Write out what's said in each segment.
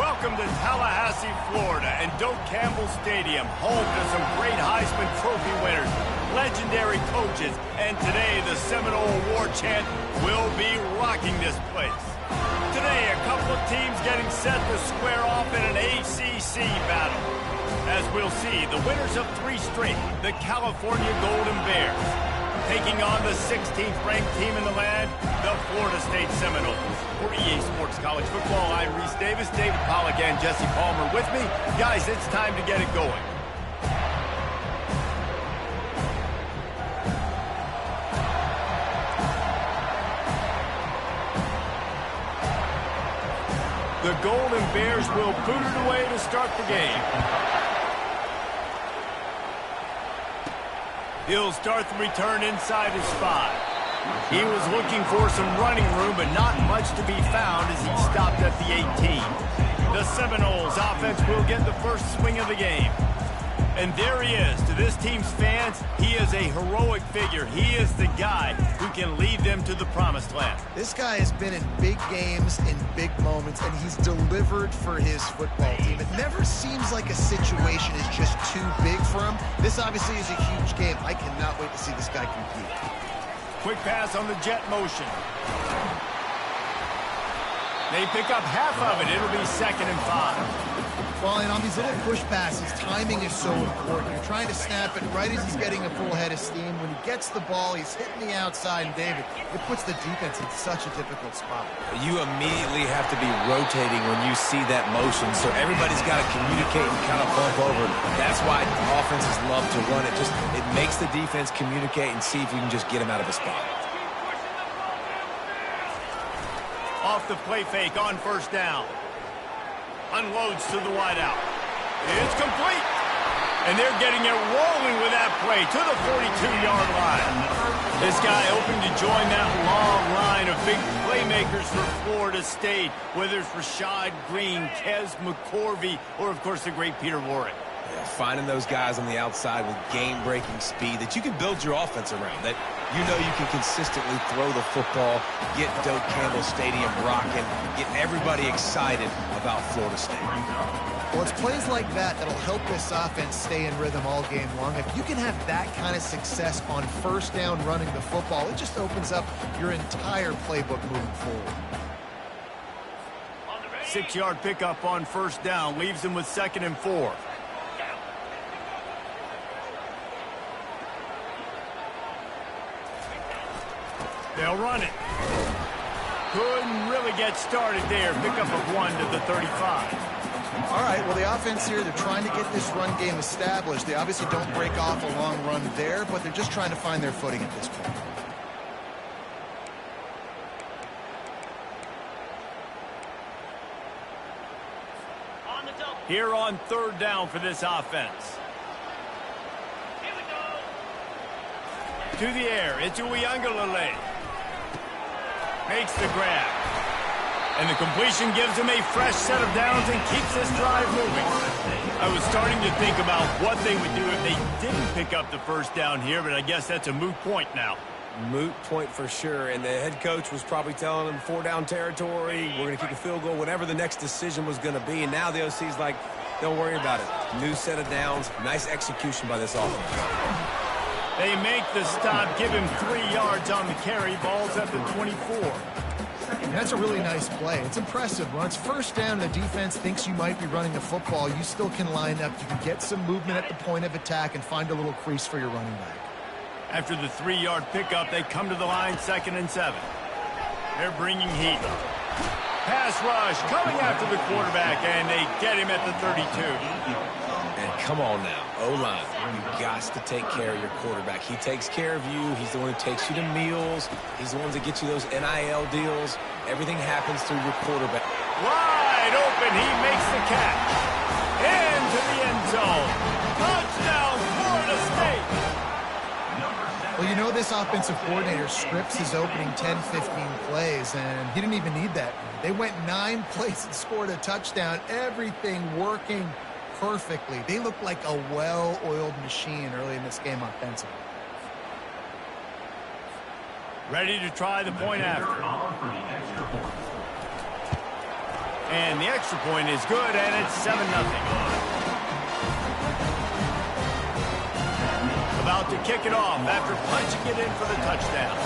Welcome to Tallahassee, Florida, and Doak Campbell Stadium, home to some great Heisman Trophy winners, legendary coaches, and today the Seminole Award chant will be rocking this place. Today, a couple of teams getting set to square off in an ACC battle. As we'll see, the winners of 3 straight, the California Golden Bears, taking on the 16th ranked team in the land, the Florida State Seminoles. For EA Sports College Football, I'm Reese Davis, David Pollack, and Jesse Palmer with me. Guys, it's time to get it going. The Golden Bears will boot it away to start the game. He'll start the return inside his 5. He was looking for some running room, but not much to be found as he stopped at the 18. The Seminoles offense will get the first swing of the game. And there he is. To this team's fans, he is a heroic figure. He is the guy who can lead them to the promised land. This guy has been in big games, in big moments, and he's delivered for his football team. It never seems like a situation is just too big for him. This obviously is a huge game. I cannot wait to see this guy compete. Quick pass on the jet motion. They pick up half of it. It'll be 2nd and 5. Well, and on these little push passes, timing is so important. You're trying to snap it right as he's getting a full head of steam. When he gets the ball, he's hitting the outside, and David, it puts the defense in such a difficult spot. You immediately have to be rotating when you see that motion, so everybody's got to communicate and kind of bump over. That's why offenses love to run it. It makes the defense communicate and see if you can just get him out of a spot. Off the play fake on 1st down. Unloads to the wideout. It's complete. And they're getting it rolling with that play to the 42-yard line. This guy hoping to join that long line of big playmakers for Florida State, whether it's Rashad Green, Kez McCorvey, or, of course, the great Peter Warrick. Yeah, finding those guys on the outside with game-breaking speed that you can build your offense around, that you know you can consistently throw the football, get Doak Campbell Stadium rocking, get everybody excited about Florida State. Well, it's plays like that that'll help this offense stay in rhythm all game long. If you can have that kind of success on 1st down running the football, it just opens up your entire playbook moving forward. 6-yard pickup on 1st down leaves them with 2nd and 4. They'll run it. Couldn't really get started there. Pickup of 1 to the 35. All right, well, the offense here, they're trying to get this run game established. They obviously don't break off a long run there, but they're just trying to find their footing at this point. Here on 3rd down for this offense. Here we go. To the air, it's Uiagalelei. Makes the grab. And the completion gives him a fresh set of downs and keeps this drive moving. I was starting to think about what they would do if they didn't pick up the 1st down here, but I guess that's a moot point now. Moot point for sure, and the head coach was probably telling them 4-down territory, we're going to kick a field goal, whatever the next decision was going to be, and now the OC's like, don't worry about it. New set of downs, nice execution by this offense. They make the stop, give him 3 yards on the carry, ball's at the 24. That's a really nice play. It's impressive. When it's 1st down and the defense thinks you might be running the football, you still can line up. You can get some movement at the point of attack and find a little crease for your running back. After the 3-yard pickup, they come to the line 2nd and 7. They're bringing heat. Pass rush coming after the quarterback, and they get him at the 32. And come on now, O-line, you got to take care of your quarterback. He takes care of you. He's the one who takes you to meals. He's the one that gets you those NIL deals. Everything happens through your quarterback. Wide open, he makes the catch. Into the end zone. Touchdown, Florida State. Well, you know this offensive coordinator scripts his opening 10, 15 plays, and he didn't even need that. They went 9 plays and scored a touchdown. Everything working perfectly. They look like a well-oiled machine early in this game offensively. Ready to try the point after. And the extra point is good, and it's 7-0. About to kick it off after punching it in for the touchdown.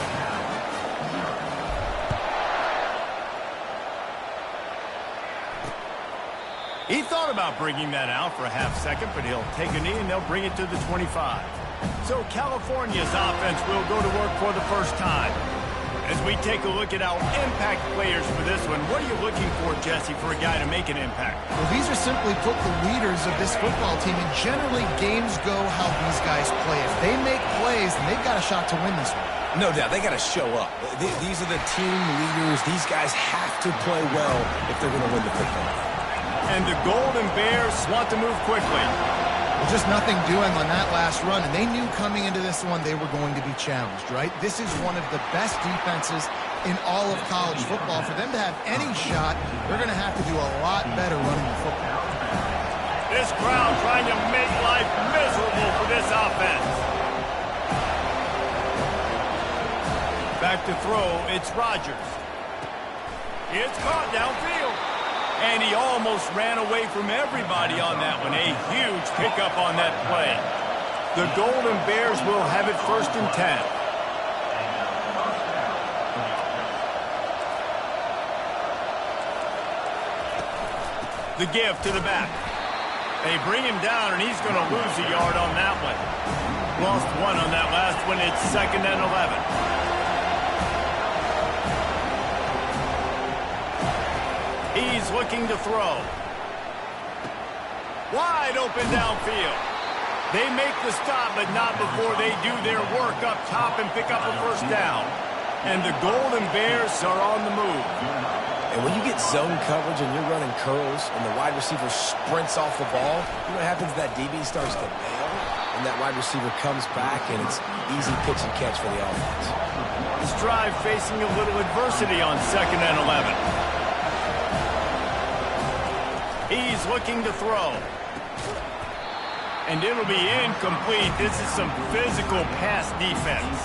He thought about bringing that out for a half second, but he'll take a knee and they'll bring it to the 25. So California's offense will go to work for the first time. As we take a look at our impact players for this one, what are you looking for, Jesse, for a guy to make an impact? Well, these are simply put the leaders of this football team, and generally games go how these guys play. If they make plays, then they've got a shot to win this one. No doubt, they got to show up. These are the team leaders. These guys have to play well if they're going to win the football. And the Golden Bears want to move quickly. Well, just nothing doing on that last run, and they knew coming into this one they were going to be challenged, right? This is one of the best defenses in all of college football. For them to have any shot, they're going to have to do a lot better running the football. This crowd trying to make life miserable for this offense. Back to throw, it's Rodgers. It's caught downfield. And he almost ran away from everybody on that one. A huge pickup on that play. The Golden Bears will have it 1st and 10. The give to the back. They bring him down, and he's going to lose a yard on that one. Lost one on that last one. It's 2nd and 11. He's looking to throw. Wide open downfield. They make the stop, but not before they do their work up top and pick up a 1st down. And the Golden Bears are on the move. And when you get zone coverage and you're running curls and the wide receiver sprints off the ball, you know what happens? That DB starts to bail, and that wide receiver comes back, and it's easy pitch and catch for the offense. This drive facing a little adversity on 2nd and 11. He's looking to throw. And it'll be incomplete. This is some physical pass defense.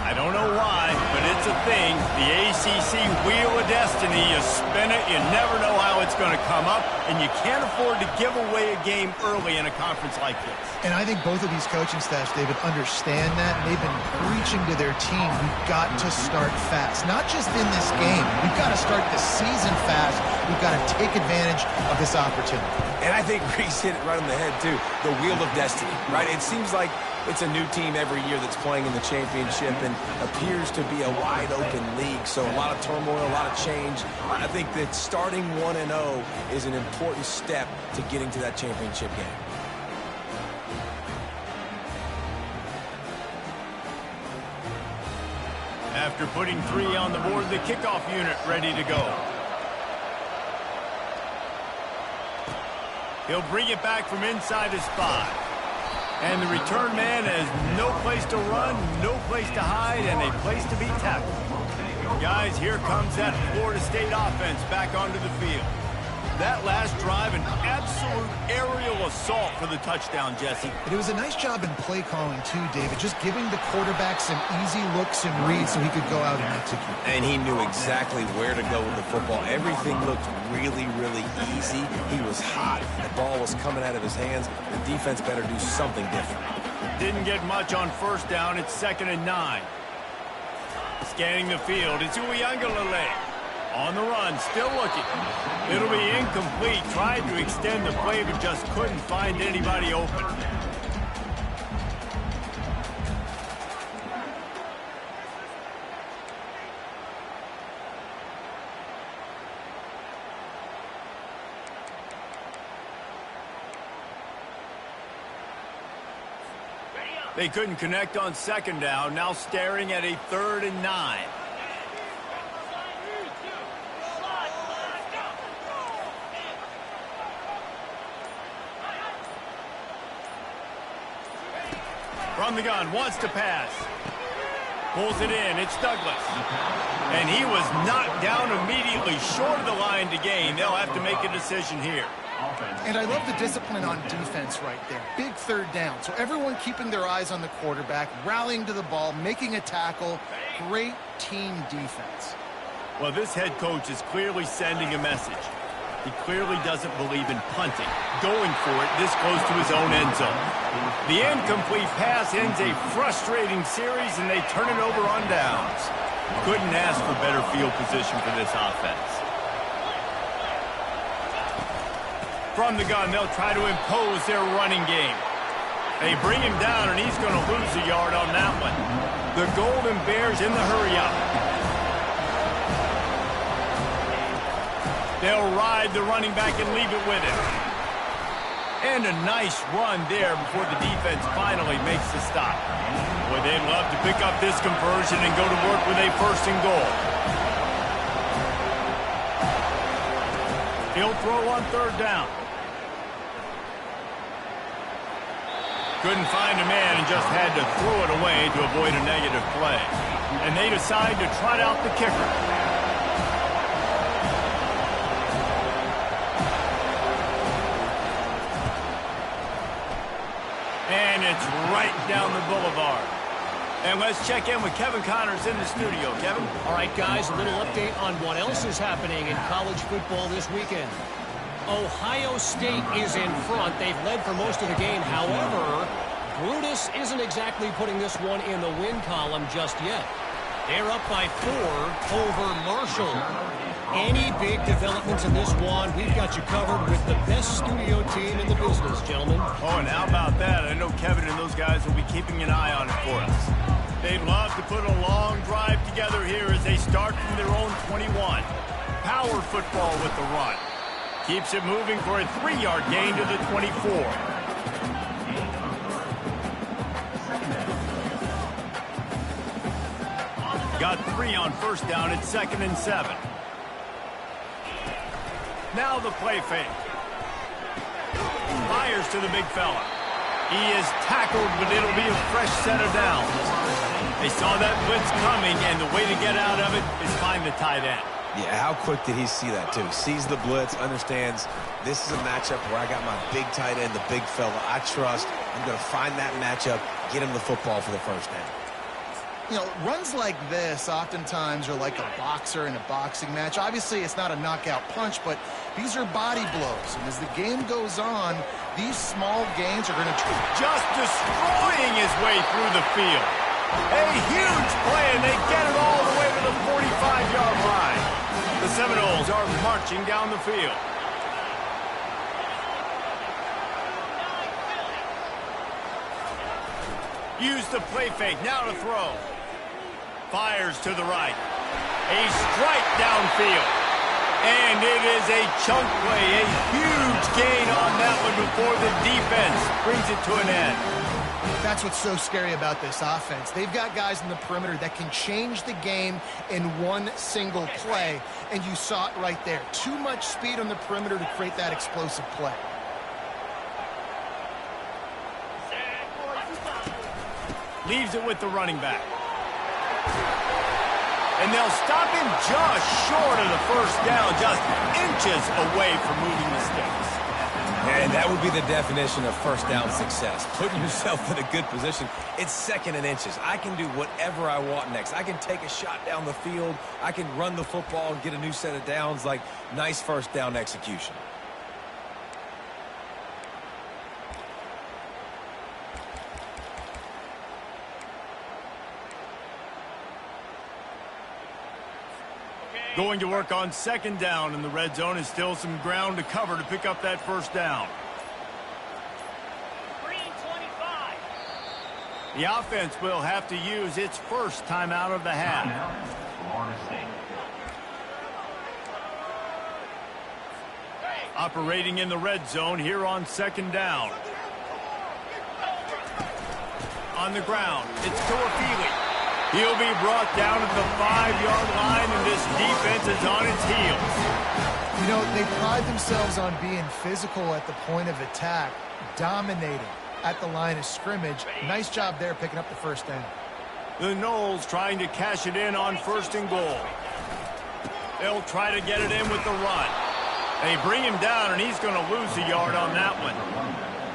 I don't know why, but it's a thing. The ACC Wheel of Destiny, you spin it, you never know how it's going to come up, and you can't afford to give away a game early in a conference like this. And I think both of these coaching staffs, David, understand that. They've been preaching to their team, we've got to start fast. Not just in this game. We've got to start the season fast. We've got to take advantage of this opportunity. And I think Reese hit it right on the head, too. The Wheel of Destiny, right? It seems like it's a new team every year that's playing in the championship and appears to be a wide-open league. So a lot of turmoil, a lot of change. I think that starting 1-0 is an important step to getting to that championship game. After putting 3 on the board, the kickoff unit ready to go. He'll bring it back from inside his 5. And the return man has no place to run, no place to hide, and a place to be tackled. Guys, here comes that Florida State offense back onto the field. That last drive, an absolute aerial assault for the touchdown, Jesse. But it was a nice job in play calling, too, David. Just giving the quarterback some easy looks and reads so he could go out and execute. And he knew exactly where to go with the football. Everything looked really, really easy. He was hot. The ball was coming out of his hands. The defense better do something different. Didn't get much on 1st down. It's 2nd and 9. Scanning the field. It's Uiagalelei. On the run, still looking. It'll be incomplete. Tried to extend the play, but just couldn't find anybody open. They couldn't connect on 2nd down. Now staring at a 3rd and 9. From the gun, wants to pass. Pulls it in, it's Douglas. And he was knocked down immediately short of the line to gain. They'll have to make a decision here. And I love the discipline on defense right there. Big 3rd down. So everyone keeping their eyes on the quarterback, rallying to the ball, making a tackle. Great team defense. Well, this head coach is clearly sending a message. He clearly doesn't believe in punting. Going for it this close to his own end zone. The incomplete pass ends a frustrating series, and they turn it over on downs. Couldn't ask for better field position for this offense. From the gun, they'll try to impose their running game. They bring him down, and he's going to lose a yard on that one. The Golden Bears in the hurry-up. They'll ride the running back and leave it with him. And a nice run there before the defense finally makes the stop. Boy, they'd love to pick up this conversion and go to work with a 1st and goal. He'll throw on 3rd down. Couldn't find a man and just had to throw it away to avoid a negative play. And they decide to trot out the kicker. And it's right down the boulevard. And let's check in with Kevin Connors in the studio. Kevin? All right, guys, a little update on what else is happening in college football this weekend. Ohio State is in front. They've led for most of the game. However, Brutus isn't exactly putting this one in the win column just yet. They're up by 4 over Marshall. Any big developments in this one, we've got you covered with the best studio team in the business, gentlemen. Oh, and how about that? I know Kevin and those guys will be keeping an eye on it for us. They'd love to put a long drive together here as they start from their own 21. Power football with the run. Keeps it moving for a 3-yard gain to the 24. Got 3 on 1st down at 2nd and 7. Now the play fake. Fires to the big fella. He is tackled, but it'll be a fresh set of downs. They saw that blitz coming, and the way to get out of it is find the tight end. Yeah, how quick did he see that, too? Sees the blitz, understands this is a matchup where I got my big tight end, the big fella. I trust. I'm going to find that matchup, get him the football for the 1st down. You know, runs like this oftentimes are like a boxer in a boxing match. Obviously, it's not a knockout punch, but these are body blows. And as the game goes on, these small gains are going to just destroying his way through the field. A huge play, and they get it all the way to the 45-yard line. The Seminoles are marching down the field. Use the play fake, now to throw. Fires to the right. A strike downfield. And it is a chunk play, a huge gain on that one before the defense brings it to an end. That's what's so scary about this offense. They've got guys in the perimeter that can change the game in one single play, and you saw it right there. Too much speed on the perimeter to create that explosive play. Leaves it with the running back. And they'll stop him just short of the 1st down, just inches away from moving the sticks. And that would be the definition of 1st down success. Putting yourself in a good position. It's 2nd and inches. I can do whatever I want next. I can take a shot down the field. I can run the football and get a new set of downs. Like, nice 1st down execution. Going to work on 2nd down in the red zone, is still some ground to cover to pick up that 1st down. Green 25. The offense will have to use its 1st timeout of the half. Operating in the red zone here on 2nd down. On the ground, it's Toafili. He'll be brought down at the 5-yard line, and this defense is on its heels. You know, they pride themselves on being physical at the point of attack, dominating at the line of scrimmage. Nice job there picking up the 1st down. The Noles trying to cash it in on 1st and goal. They'll try to get it in with the run. They bring him down, and he's going to lose a yard on that one.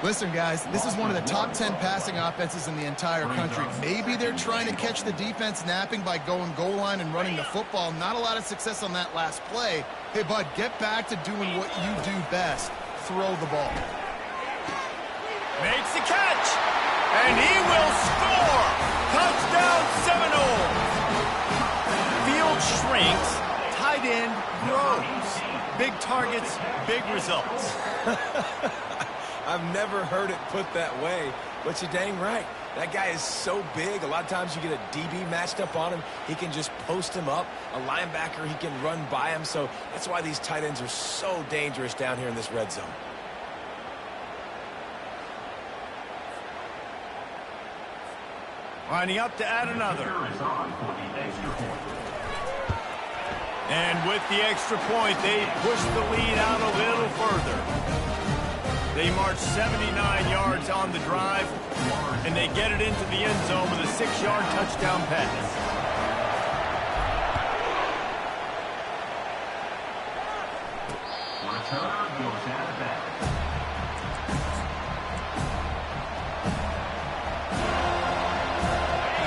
Listen, guys, this is one of the top 10 passing offenses in the entire country. Maybe they're trying to catch the defense napping by going goal line and running the football. Not a lot of success on that last play. Hey, bud, get back to doing what you do best. Throw the ball. Makes the catch, and he will score. Touchdown Seminoles. Field shrinks, tight end grows. Big targets, big results. I've never heard it put that way, but you're dang right. That guy is so big. A lot of times you get a DB matched up on him. He can just post him up. A linebacker, he can run by him. So that's why these tight ends are so dangerous down here in this red zone. Lining up to add another. And with the extra point, they push the lead out a little further. They march 79 yards on the drive, and they get it into the end zone with a 6-yard touchdown pass. Returner goes out of bounds.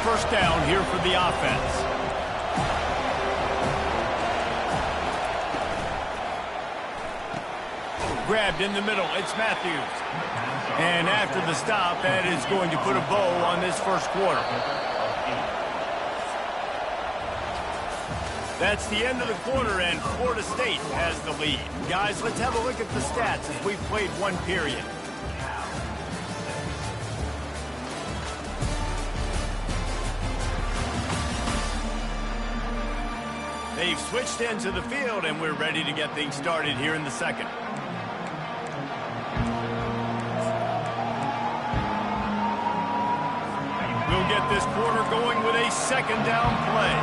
First down here for the offense. Grabbed in the middle, it's Matthews. And after the stop, that is going to put a bow on this first quarter. That's the end of the quarter, and Florida State has the lead. Guys, let's have a look at the stats as we've played one period. They've switched into the field, and we're ready to get things started here in the second. We'll get this quarter going with a second down play.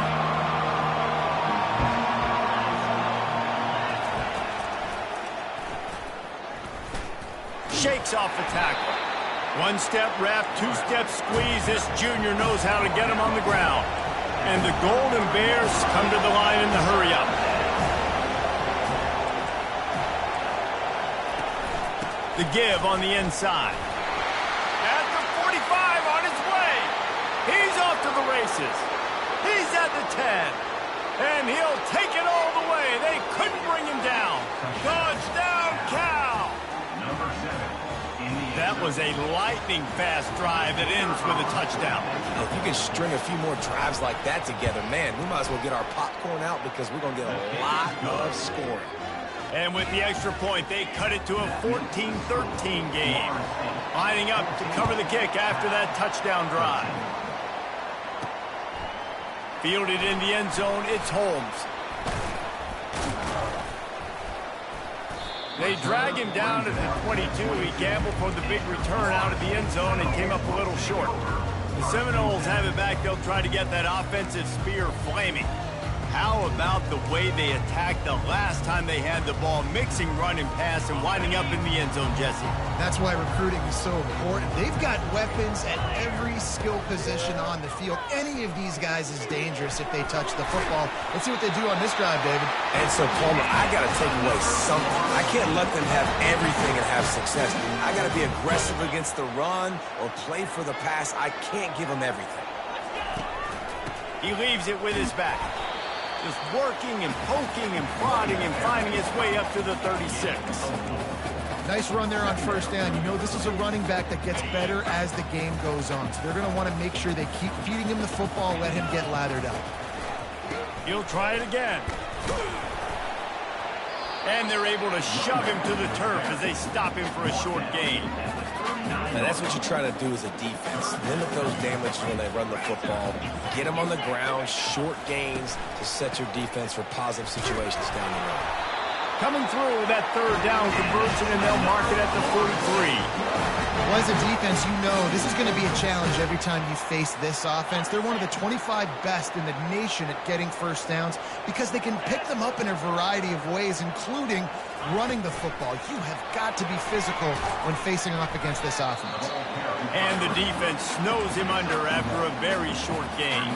Shakes off the tackle. One-step wrap, two-step squeeze. This junior knows how to get him on the ground. And the Golden Bears come to the line in the hurry-up. The give on the inside. At the 45 on his way. He's off to the races. He's at the 10. And he'll take it all the way. They couldn't bring him down. Touchdown, Cal. Number 7. That was a lightning-fast drive that ends with a touchdown. If you can string a few more drives like that together, man, we might as well get our popcorn out because we're going to get a lot of scoring. And with the extra point, they cut it to a 14-13 game. Lining up to cover the kick after that touchdown drive. Fielded in the end zone, it's Holmes. They drag him down at the 22. He gambled for the big return out of the end zone and came up a little short. The Seminoles have it back. They'll try to get that offensive spear flaming. How about the way they attacked the last time they had the ball, mixing run and pass and winding up in the end zone, Jesse? That's why recruiting is so important. They've got weapons at every skill position on the field. Any of these guys is dangerous if they touch the football. Let's see what they do on this drive, David. And so, Palmer, I got to take away something. I can't let them have everything and have success. I got to be aggressive against the run or play for the pass. I can't give them everything. He leaves it with his back. Just working and poking and prodding and finding his way up to the 36. Nice run there on first down. You know this is a running back that gets better as the game goes on. So they're going to want to make sure they keep feeding him the football, let him get lathered up. He'll try it again. And they're able to shove him to the turf as they stop him for a short gain. Now, that's what you try to do as a defense. Limit those damages when they run the football. Get them on the ground, short gains to set your defense for positive situations down the road. Coming through with that third down conversion, and they'll mark it at the 43. Well, as a defense, you know this is going to be a challenge every time you face this offense. They're one of the 25 best in the nation at getting first downs because they can pick them up in a variety of ways, including running the football. You have got to be physical when facing off against this offense. And the defense snows him under after a very short gain.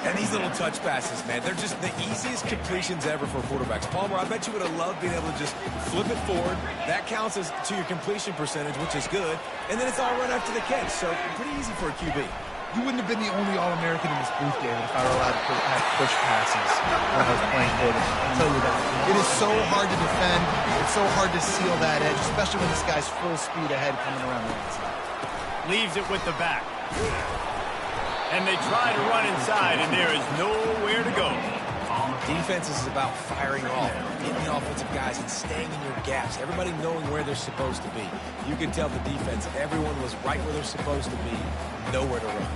And these little touch passes, man, they're just the easiest completions ever for quarterbacks. Palmer, I bet you would have loved being able to just flip it forward. That counts as to your completion percentage, which is good. And then it's all run after the catch, so pretty easy for a QB. You wouldn't have been the only All-American in this booth, David, if I were allowed to push passes when I was playing quarterback. I'll tell you that. It is so hard to defend. It's so hard to seal that edge, especially when this guy's full speed ahead coming around the inside. Leaves it with the back. And they try to run inside, and there is nowhere to go. Defense is about firing off, getting the offensive guys and staying in your gaps. Everybody knowing where they're supposed to be. You can tell the defense, everyone was right where they're supposed to be, nowhere to run.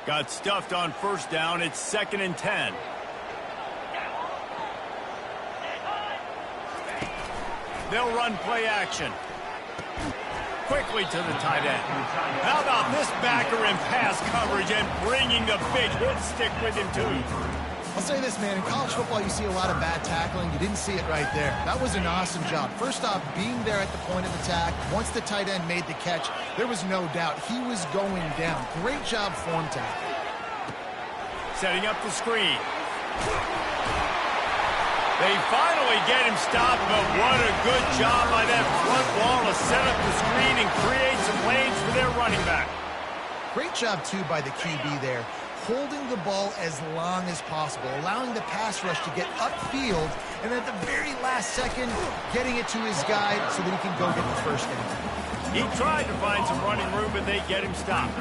Got stuffed on first down. It's 2nd and 10. They'll run play action. Quickly to the tight end. How about this backer in pass coverage and bringing the big hit stick with him, too? I'll say this, man. In college football, you see a lot of bad tackling. You didn't see it right there. That was an awesome job. First off, being there at the point of attack. Once the tight end made the catch, there was no doubt he was going down. Great job form tackle. Setting up the screen. They finally get him stopped, but what a good job by that front wall to set up the screen and create some lanes for their running back. Great job, too, by the QB there. Holding the ball as long as possible, allowing the pass rush to get upfield, and at the very last second, getting it to his guy so that he can go get the first down. He tried to find some running room, but they get him stopped.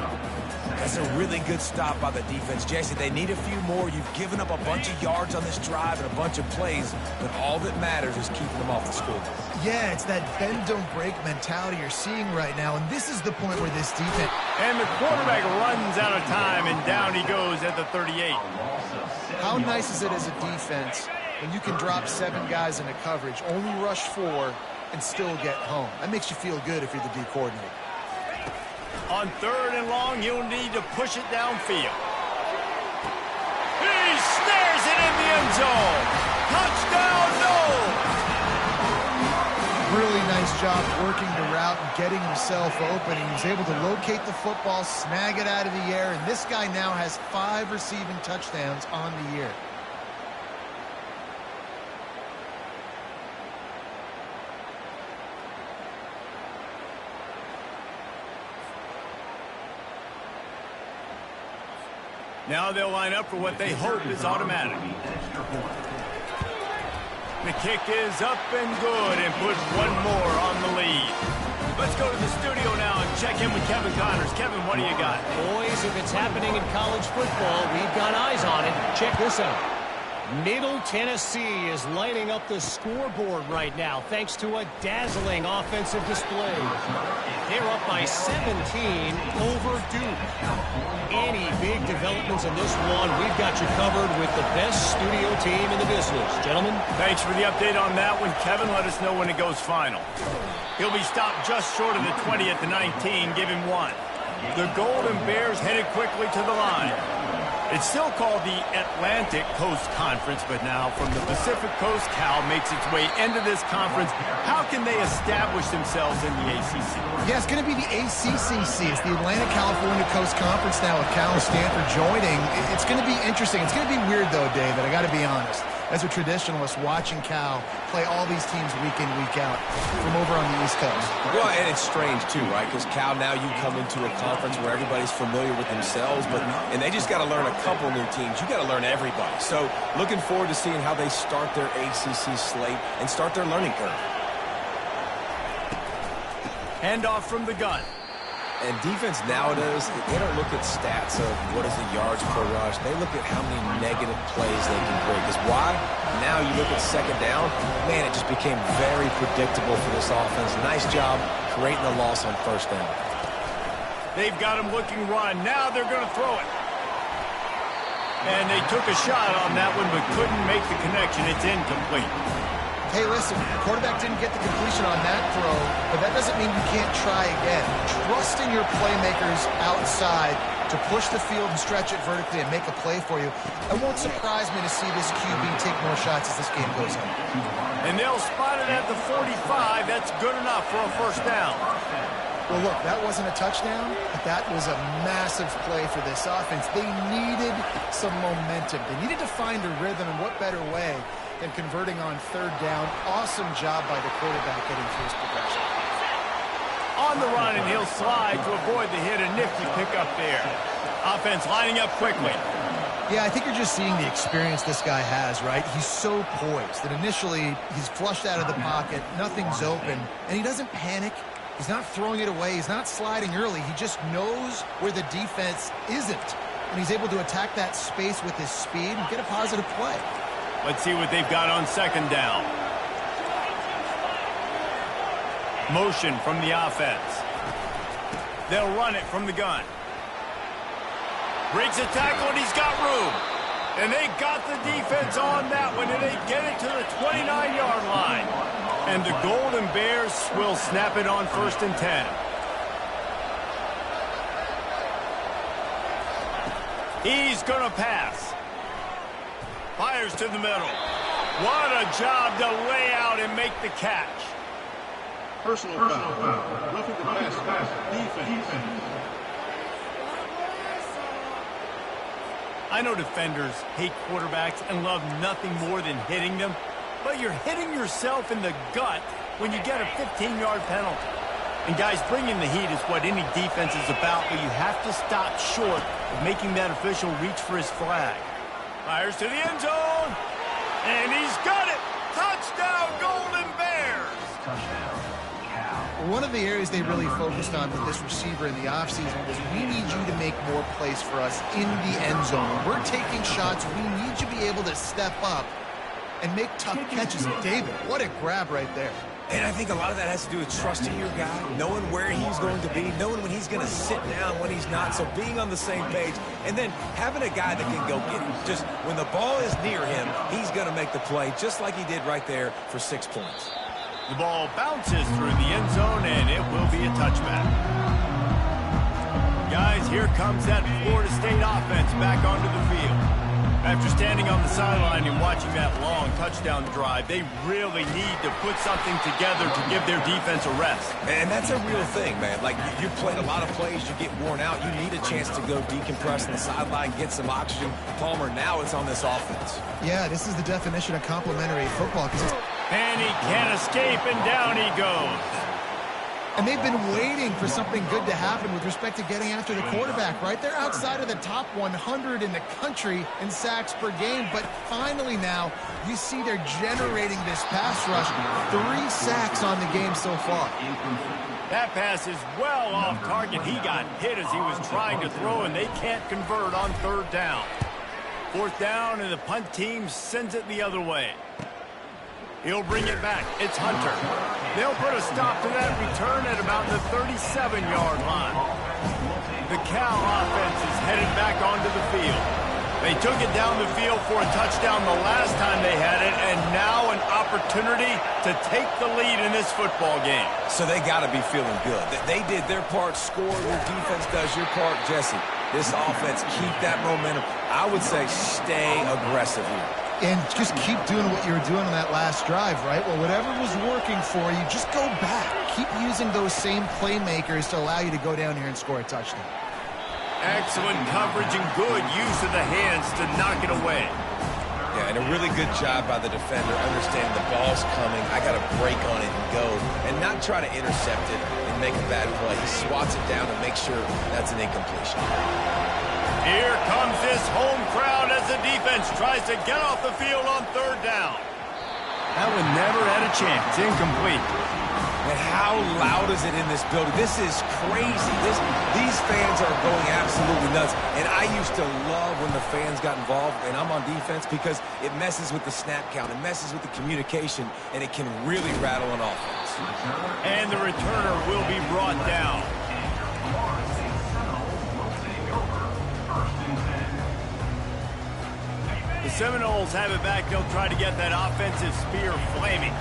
That's a really good stop by the defense. Jesse, they need a few more. You've given up a bunch of yards on this drive and a bunch of plays, but all that matters is keeping them off the scoreboard. Yeah, it's that bend, don't break mentality you're seeing right now, and this is the point where this defense... And the quarterback runs out of time, and down he goes at the 38. How nice is it as a defense when you can drop 7 guys into coverage, only rush 4, and still get home? That makes you feel good if you're the D coordinator. On 3rd and long, he'll need to push it downfield. He snares it in the end zone. Touchdown, no! Really nice job working the route and getting himself open. He was able to locate the football, snag it out of the air, and this guy now has 5 receiving touchdowns on the year. Now they'll line up for what they hope is automatic. The kick is up and good and puts one more on the lead. Let's go to the studio now and check in with Kevin Connors. Kevin, what do you got? Boys, if it's happening in college football, we've got eyes on it. Check this out. Middle Tennessee is lining up the scoreboard right now thanks to a dazzling offensive display. They're up by 17 over Duke. Any big developments in this one, we've got you covered with the best studio team in the business. Gentlemen. Thanks for the update on that one. Kevin, let us know when it goes final. He'll be stopped just short of the 20 at the 19. Give him 1. The Golden Bears headed quickly to the line. It's still called the Atlantic Coast Conference, but now from the Pacific Coast, Cal makes its way into this conference. How can they establish themselves in the ACC? Yeah, it's going to be the ACCC. It's the Atlantic California Coast Conference now with Cal and Stanford joining. It's going to be interesting. It's going to be weird, though, David. I got to be honest. As a traditionalist, watching Cal play all these teams week in, week out from over on the East Coast. Well, and it's strange, too, right? Because Cal, now you come into a conference where everybody's familiar with themselves, and they just got to learn a couple new teams. You got to learn everybody. So looking forward to seeing how they start their ACC slate and start their learning curve. Handoff from the gun. And defense nowadays, they don't look at stats of what is the yards per rush. They look at how many negative plays they can create. Because why? Now you look at 2nd down, man, it just became very predictable for this offense. Nice job creating a loss on 1st down. They've got him looking run. Now they're going to throw it. And they took a shot on that one, but couldn't make the connection. It's incomplete. Hey, listen, the quarterback didn't get the completion on that throw, but that doesn't mean you can't try again. Trust in your playmakers outside to push the field and stretch it vertically and make a play for you. It won't surprise me to see this QB take more shots as this game goes on. And And they'll spot it at the 45. That's good enough for a first down. Well, look, that wasn't a touchdown, but that was a massive play for this offense. They needed some momentum. They needed to find a rhythm, and what better way than converting on third down. Awesome job by the quarterback getting through his progression. On the run, and he'll slide to avoid the hit. A nifty pickup there. Offense lining up quickly. Yeah, I think you're just seeing the experience this guy has, right? He's so poised that initially he's flushed out of the pocket, nothing's open, and he doesn't panic. He's not throwing it away. He's not sliding early. He just knows where the defense isn't, and he's able to attack that space with his speed and get a positive play. Let's see what they've got on second down. Motion from the offense. They'll run it from the gun. Breaks a tackle, and he's got room. And they got the defense on that one, and they get it to the 29-yard line. And the Golden Bears will snap it on 1st and 10. He's going to pass. Fires to the middle. What a job to lay out and make the catch. Personal foul. Roughing the pass. Defense. I know defenders hate quarterbacks and love nothing more than hitting them, but you're hitting yourself in the gut when you get a 15-yard penalty. And guys, bringing the heat is what any defense is about, but you have to stop short of making that official reach for his flag. Fires to the end zone, and he's got it! Touchdown, Golden Bears! One of the areas they really focused on with this receiver in the offseason was we need you to make more plays for us in the end zone. When we're taking shots, we need you to be able to step up and make tough catches. David, what a grab right there. And I think a lot of that has to do with trusting your guy, knowing where he's going to be, knowing when he's going to sit down, when he's not, so being on the same page, and then having a guy that can go get him. Just when the ball is near him, he's going to make the play, just like he did right there for 6 points. The ball bounces through the end zone, and it will be a touchback. Guys, here comes that Florida State offense back onto the field. After standing on the sideline and watching that long touchdown drive, they really need to put something together to give their defense a rest. And that's a real thing, man. Like, you played a lot of plays, you get worn out, you need a chance to go decompress on the sideline, get some oxygen. Palmer, now it's on this offense. Yeah, this is the definition of complimentary football. And he can't escape, and down he goes. And they've been waiting for something good to happen with respect to getting after the quarterback, right? They're outside of the top 100 in the country in sacks per game, but finally now you see they're generating this pass rush. 3 sacks on the game so far. That pass is well off target. He got hit as he was trying to throw, and they can't convert on 3rd down. 4th down, and the punt team sends it the other way. He'll bring it back. It's Hunter. They'll put a stop to that return at about the 37-yard line. The Cal offense is headed back onto the field. They took it down the field for a touchdown the last time they had it, and now an opportunity to take the lead in this football game. So they got to be feeling good. They did their part, score. Your defense does your part. Jesse, this offense, keep that momentum. I would say stay aggressive here. And just keep doing what you were doing on that last drive, right? Well, whatever was working for you, just go back. Keep using those same playmakers to allow you to go down here and score a touchdown. Excellent coverage and good use of the hands to knock it away. Yeah, and a really good job by the defender, understanding the ball's coming. I got to break on it and go, and not try to intercept it and make a bad play. He swats it down and makes sure that's an incompletion. Here comes this home crowd as the defense tries to get off the field on 3rd down. That one never had a chance. Incomplete. And how loud is it in this building? This is crazy. These fans are going absolutely nuts. And I used to love when the fans got involved, and I'm on defense, because it messes with the snap count. It messes with the communication, and it can really rattle an offense. And the returner will be brought down. The Seminoles have it back. They'll try to get that offensive spear flaming.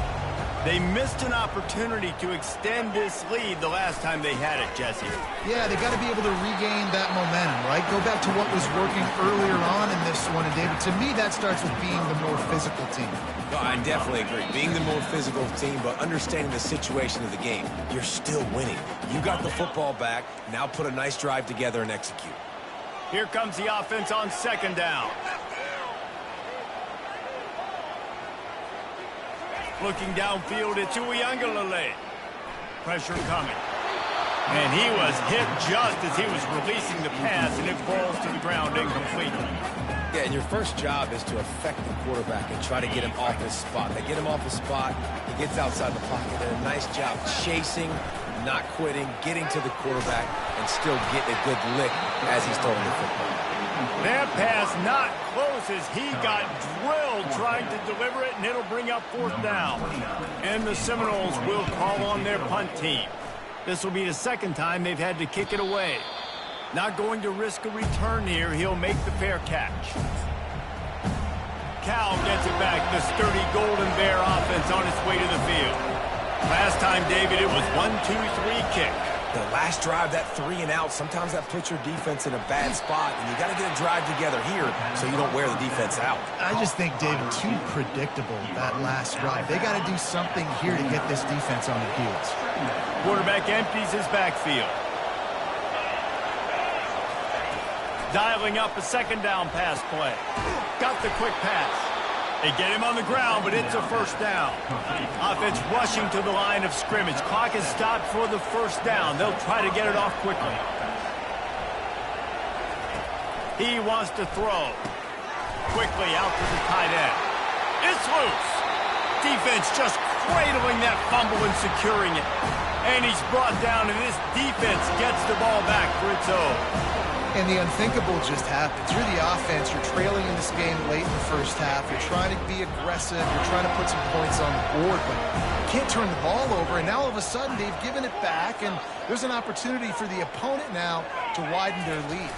They missed an opportunity to extend this lead the last time they had it, Jesse. Yeah, they got to be able to regain that momentum, right? Go back to what was working earlier on in this one. And, David, to me, that starts with being the more physical team. No, I definitely agree. Being the more physical team, but understanding the situation of the game. You're still winning. You got the football back. Now put a nice drive together and execute. Here comes the offense on second down. Looking downfield, it's Uiagalelei. Pressure coming. And he was hit just as he was releasing the pass, and it falls to the ground incomplete. Yeah, and your first job is to affect the quarterback and try to get him off his spot. They get him off his spot, he gets outside the pocket. They're a nice job chasing, not quitting, getting to the quarterback, and still getting a good lick as he's throwing the football. That pass not close as he got drilled trying to deliver it, and it'll bring up fourth down. And the Seminoles will call on their punt team. This will be the second time they've had to kick it away. Not going to risk a return here. He'll make the fair catch. Cal gets it back. The sturdy Golden Bear offense on its way to the field. Last time, David, it was 1-2-3 kick. The last drive, that 3 and out, sometimes that puts your defense in a bad spot, and you got to get a drive together here so you don't wear the defense out. I just think, David, too predictable, that last drive. They got to do something here to get this defense on their heels. Quarterback empties his backfield. Dialing up a second down pass play. Got the quick pass. They get him on the ground, but it's a first down. Offense rushing to the line of scrimmage. Clock is stopped for the first down. They'll try to get it off quickly. He wants to throw. Quickly out to the tight end. It's loose. Defense just cradling that fumble and securing it. And he's brought down, and this defense gets the ball back for its own. And the unthinkable just happens. You're the offense. You're trailing in this game late in the first half. You're trying to be aggressive. You're trying to put some points on the board, but you can't turn the ball over. And now all of a sudden they've given it back, and there's an opportunity for the opponent now to widen their lead.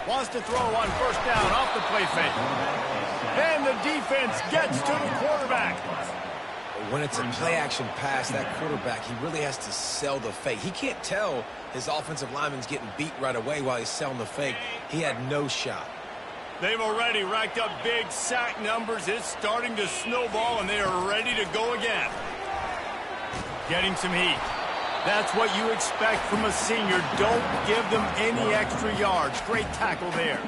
Wants to throw on first down off the play fake. And the defense gets to the quarterback. When it's a play-action pass, that quarterback, he really has to sell the fake. He can't tell his offensive lineman's getting beat right away while he's selling the fake. He had no shot. They've already racked up big sack numbers. It's starting to snowball, and they are ready to go again. Getting some heat. That's what you expect from a senior. Don't give them any extra yards. Great tackle there.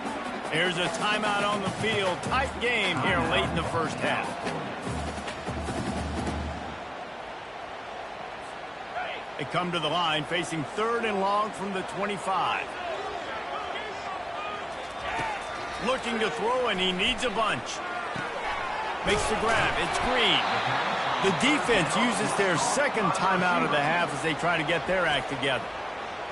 There's a timeout on the field. Tight game here late in the first half. They come to the line facing third and long from the 25. Looking to throw, and he needs a bunch. Makes the grab. It's Green. The defense uses their second timeout of the half as they try to get their act together.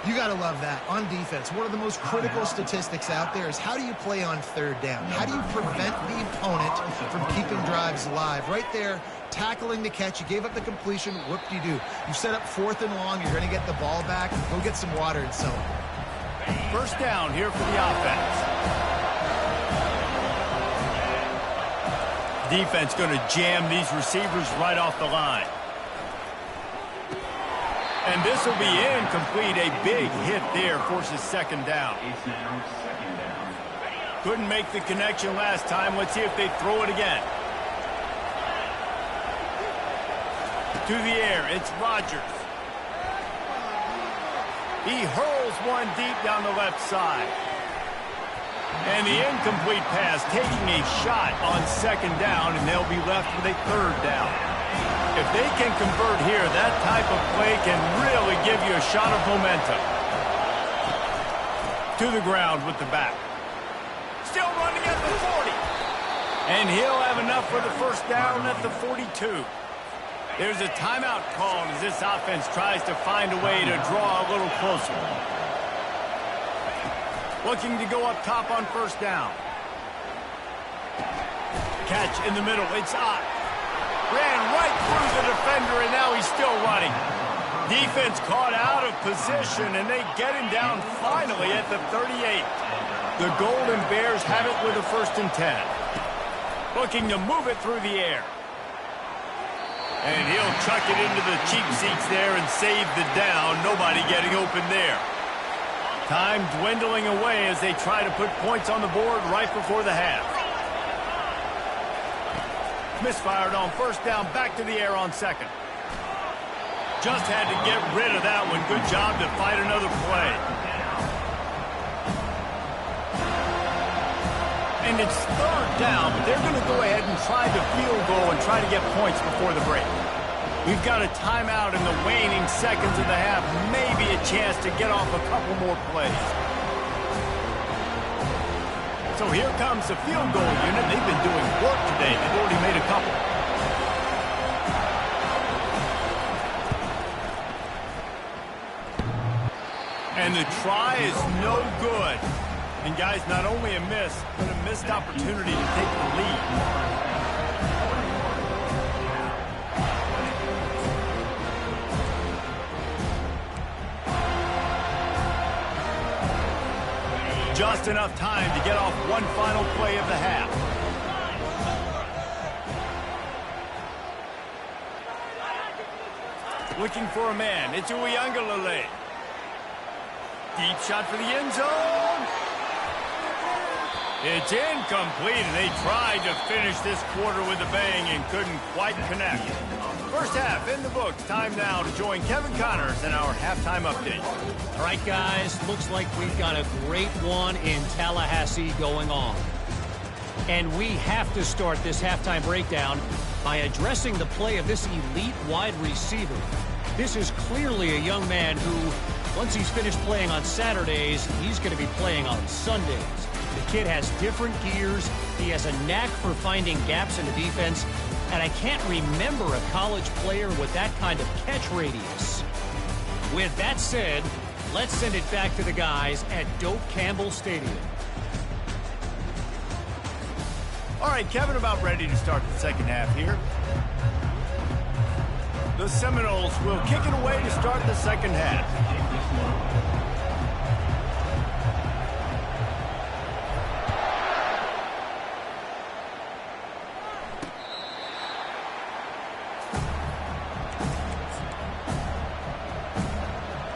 You got to love that. On defense, one of the most critical statistics out there is how do you play on third down? How do you prevent the opponent from keeping drives alive? Right there, tackling the catch. You gave up the completion. What do? You set up fourth and long. You're going to get the ball back. Go get some water and so on. First down here for the offense. Defense going to jam these receivers right off the line. And this will be incomplete. A big hit there forces second down. Couldn't make the connection last time. Let's see if they throw it again. To the air, it's Rodgers. He hurls one deep down the left side. And the incomplete pass taking a shot on second down, and they'll be left with a third down. If they can convert here, that type of play can really give you a shot of momentum. To the ground with the back. Still running at the 40. And he'll have enough for the first down at the 42. There's a timeout called as this offense tries to find a way to draw a little closer. Looking to go up top on first down. Catch in the middle. It's Ott. Ran right through the defender, and now he's still running. Defense caught out of position, and they get him down finally at the 38. The Golden Bears have it with a 1st and 10. Looking to move it through the air. And he'll chuck it into the cheap seats there and save the down. Nobody getting open there. Time dwindling away as they try to put points on the board right before the half. Misfired on first down, back to the air on second. Just had to get rid of that one. Good job to fight another play. And it's third down, but they're going to go ahead and try the field goal and try to get points before the break. We've got a timeout in the waning seconds of the half. Maybe a chance to get off a couple more plays. So here comes the field goal unit. They've been doing work today. They've already made a couple. And the try is no good. And guys, not only a miss, but a missed opportunity to take the lead. Just enough time to get off one final play of the half. Looking for a man. It's Uiagalelei. Deep shot for the end zone. It's incomplete, and they tried to finish this quarter with a bang and couldn't quite connect. First half in the books. Time now to join Kevin Connors in our halftime update. All right, guys, looks like we've got a great one in Tallahassee going on. And we have to start this halftime breakdown by addressing the play of this elite wide receiver. This is clearly a young man who, once he's finished playing on Saturdays, he's going to be playing on Sundays. The kid has different gears. He has a knack for finding gaps in the defense. And I can't remember a college player with that kind of catch radius. With that said, let's send it back to the guys at Doak Campbell Stadium. All right, Kevin, about ready to start the second half here. The Seminoles will kick it away to start the second half.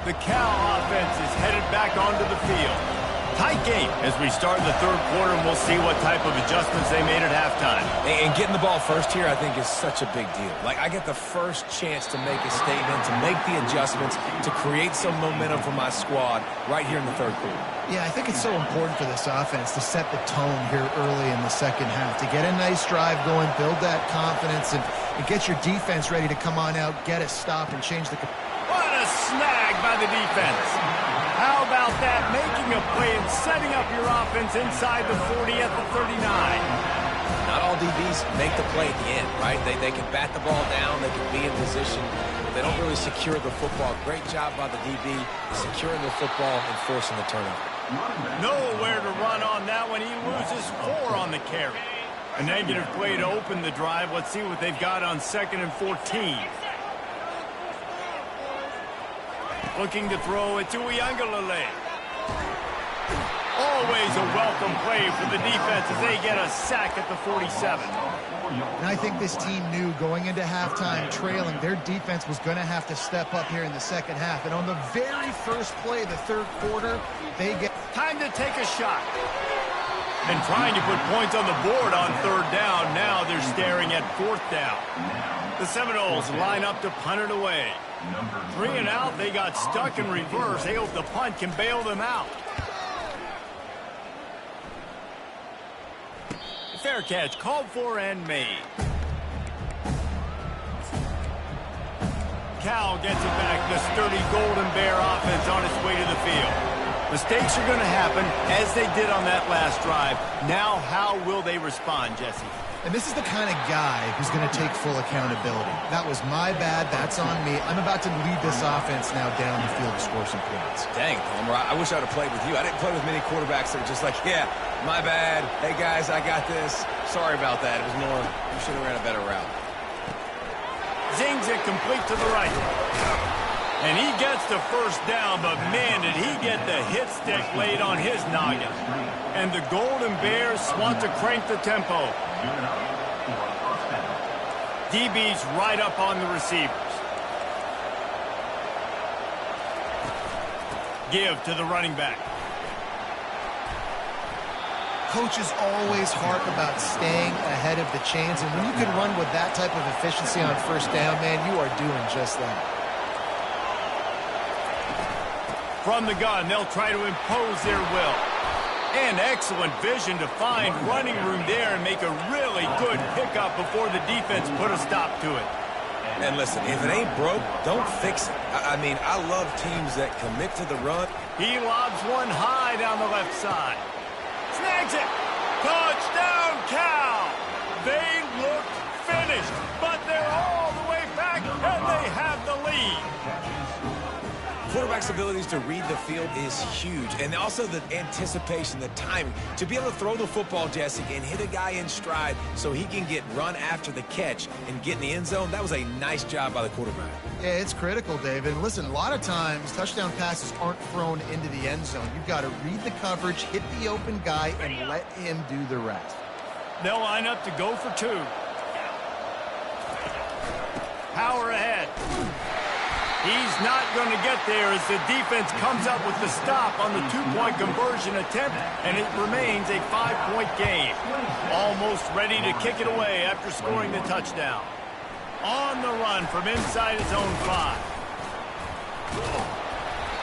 The Cal offense is headed back onto the field. Tight game as we start the third quarter, and we'll see what type of adjustments they made at halftime. And getting the ball first here, I think, is such a big deal. Like, I get the first chance to make a statement, to make the adjustments, to create some momentum for my squad right here in the third quarter. Yeah, I think it's so important for this offense to set the tone here early in the second half, to get a nice drive going, build that confidence, and get your defense ready to come on out, get a stop, and change the... What a snag by the defense. How about that? Making a play and setting up your offense inside the 40 at the 39. Not all DBs make the play at the end, right? They can bat the ball down, they can be in position, but they don't really secure the football. Great job by the DB securing the football and forcing the turnover. Nowhere to run on that one. He loses 4 on the carry. A negative play to open the drive. Let's see what they've got on 2nd and 14. Looking to throw it to Uiagalelei. Always a welcome play for the defense as they get a sack at the 47. And I think this team knew going into halftime trailing, their defense was going to have to step up here in the second half. And on the very first play of the third quarter, they get... Time to take a shot. And trying to put points on the board on third down. Now they're staring at fourth down. The Seminoles line up to punt it away. 3 and out, they got stuck in reverse. They hope the punt can bail them out. Fair catch called for and made. Cal gets it back. The sturdy Golden Bear offense on its way to the field. Mistakes are going to happen as they did on that last drive. Now how will they respond, Jesse? And this is the kind of guy who's going to take full accountability. That was my bad. That's on me. I'm about to lead this offense now down the field to score some points. Dang, Palmer, I wish I would have played with you. I didn't play with many quarterbacks that are just like, yeah, my bad. Hey, guys, I got this. Sorry about that. It was more, you should have ran a better route. Zings it complete to the right. And he gets the first down, but man, did he get the hit stick laid on his noggin. And the Golden Bears want to crank the tempo. DB's right up on the receivers. Give to the running back. Coaches always harp about staying ahead of the chains, and when you can run with that type of efficiency on first down, man, you are doing just that. From the gun, they'll try to impose their will. And excellent vision to find running room there and make a really good pickup before the defense put a stop to it. And listen, if it ain't broke, don't fix it. I mean, I love teams that commit to the run. He lobs one high down the left side. Snags it. Touchdown, Cal. They look finished, but they're all the way back, and they have the lead. Quarterback's abilities to read the field is huge, and also the anticipation, the timing. To be able to throw the football, Jesse, and hit a guy in stride so he can get run after the catch and get in the end zone, that was a nice job by the quarterback. Yeah, it's critical, David. Listen, a lot of times touchdown passes aren't thrown into the end zone. You've got to read the coverage, hit the open guy, and let him do the rest. They'll line up to go for two. Power ahead. He's not going to get there as the defense comes up with the stop on the two-point conversion attempt, and it remains a 5-point game. Almost ready to kick it away after scoring the touchdown. On the run from inside his own 5.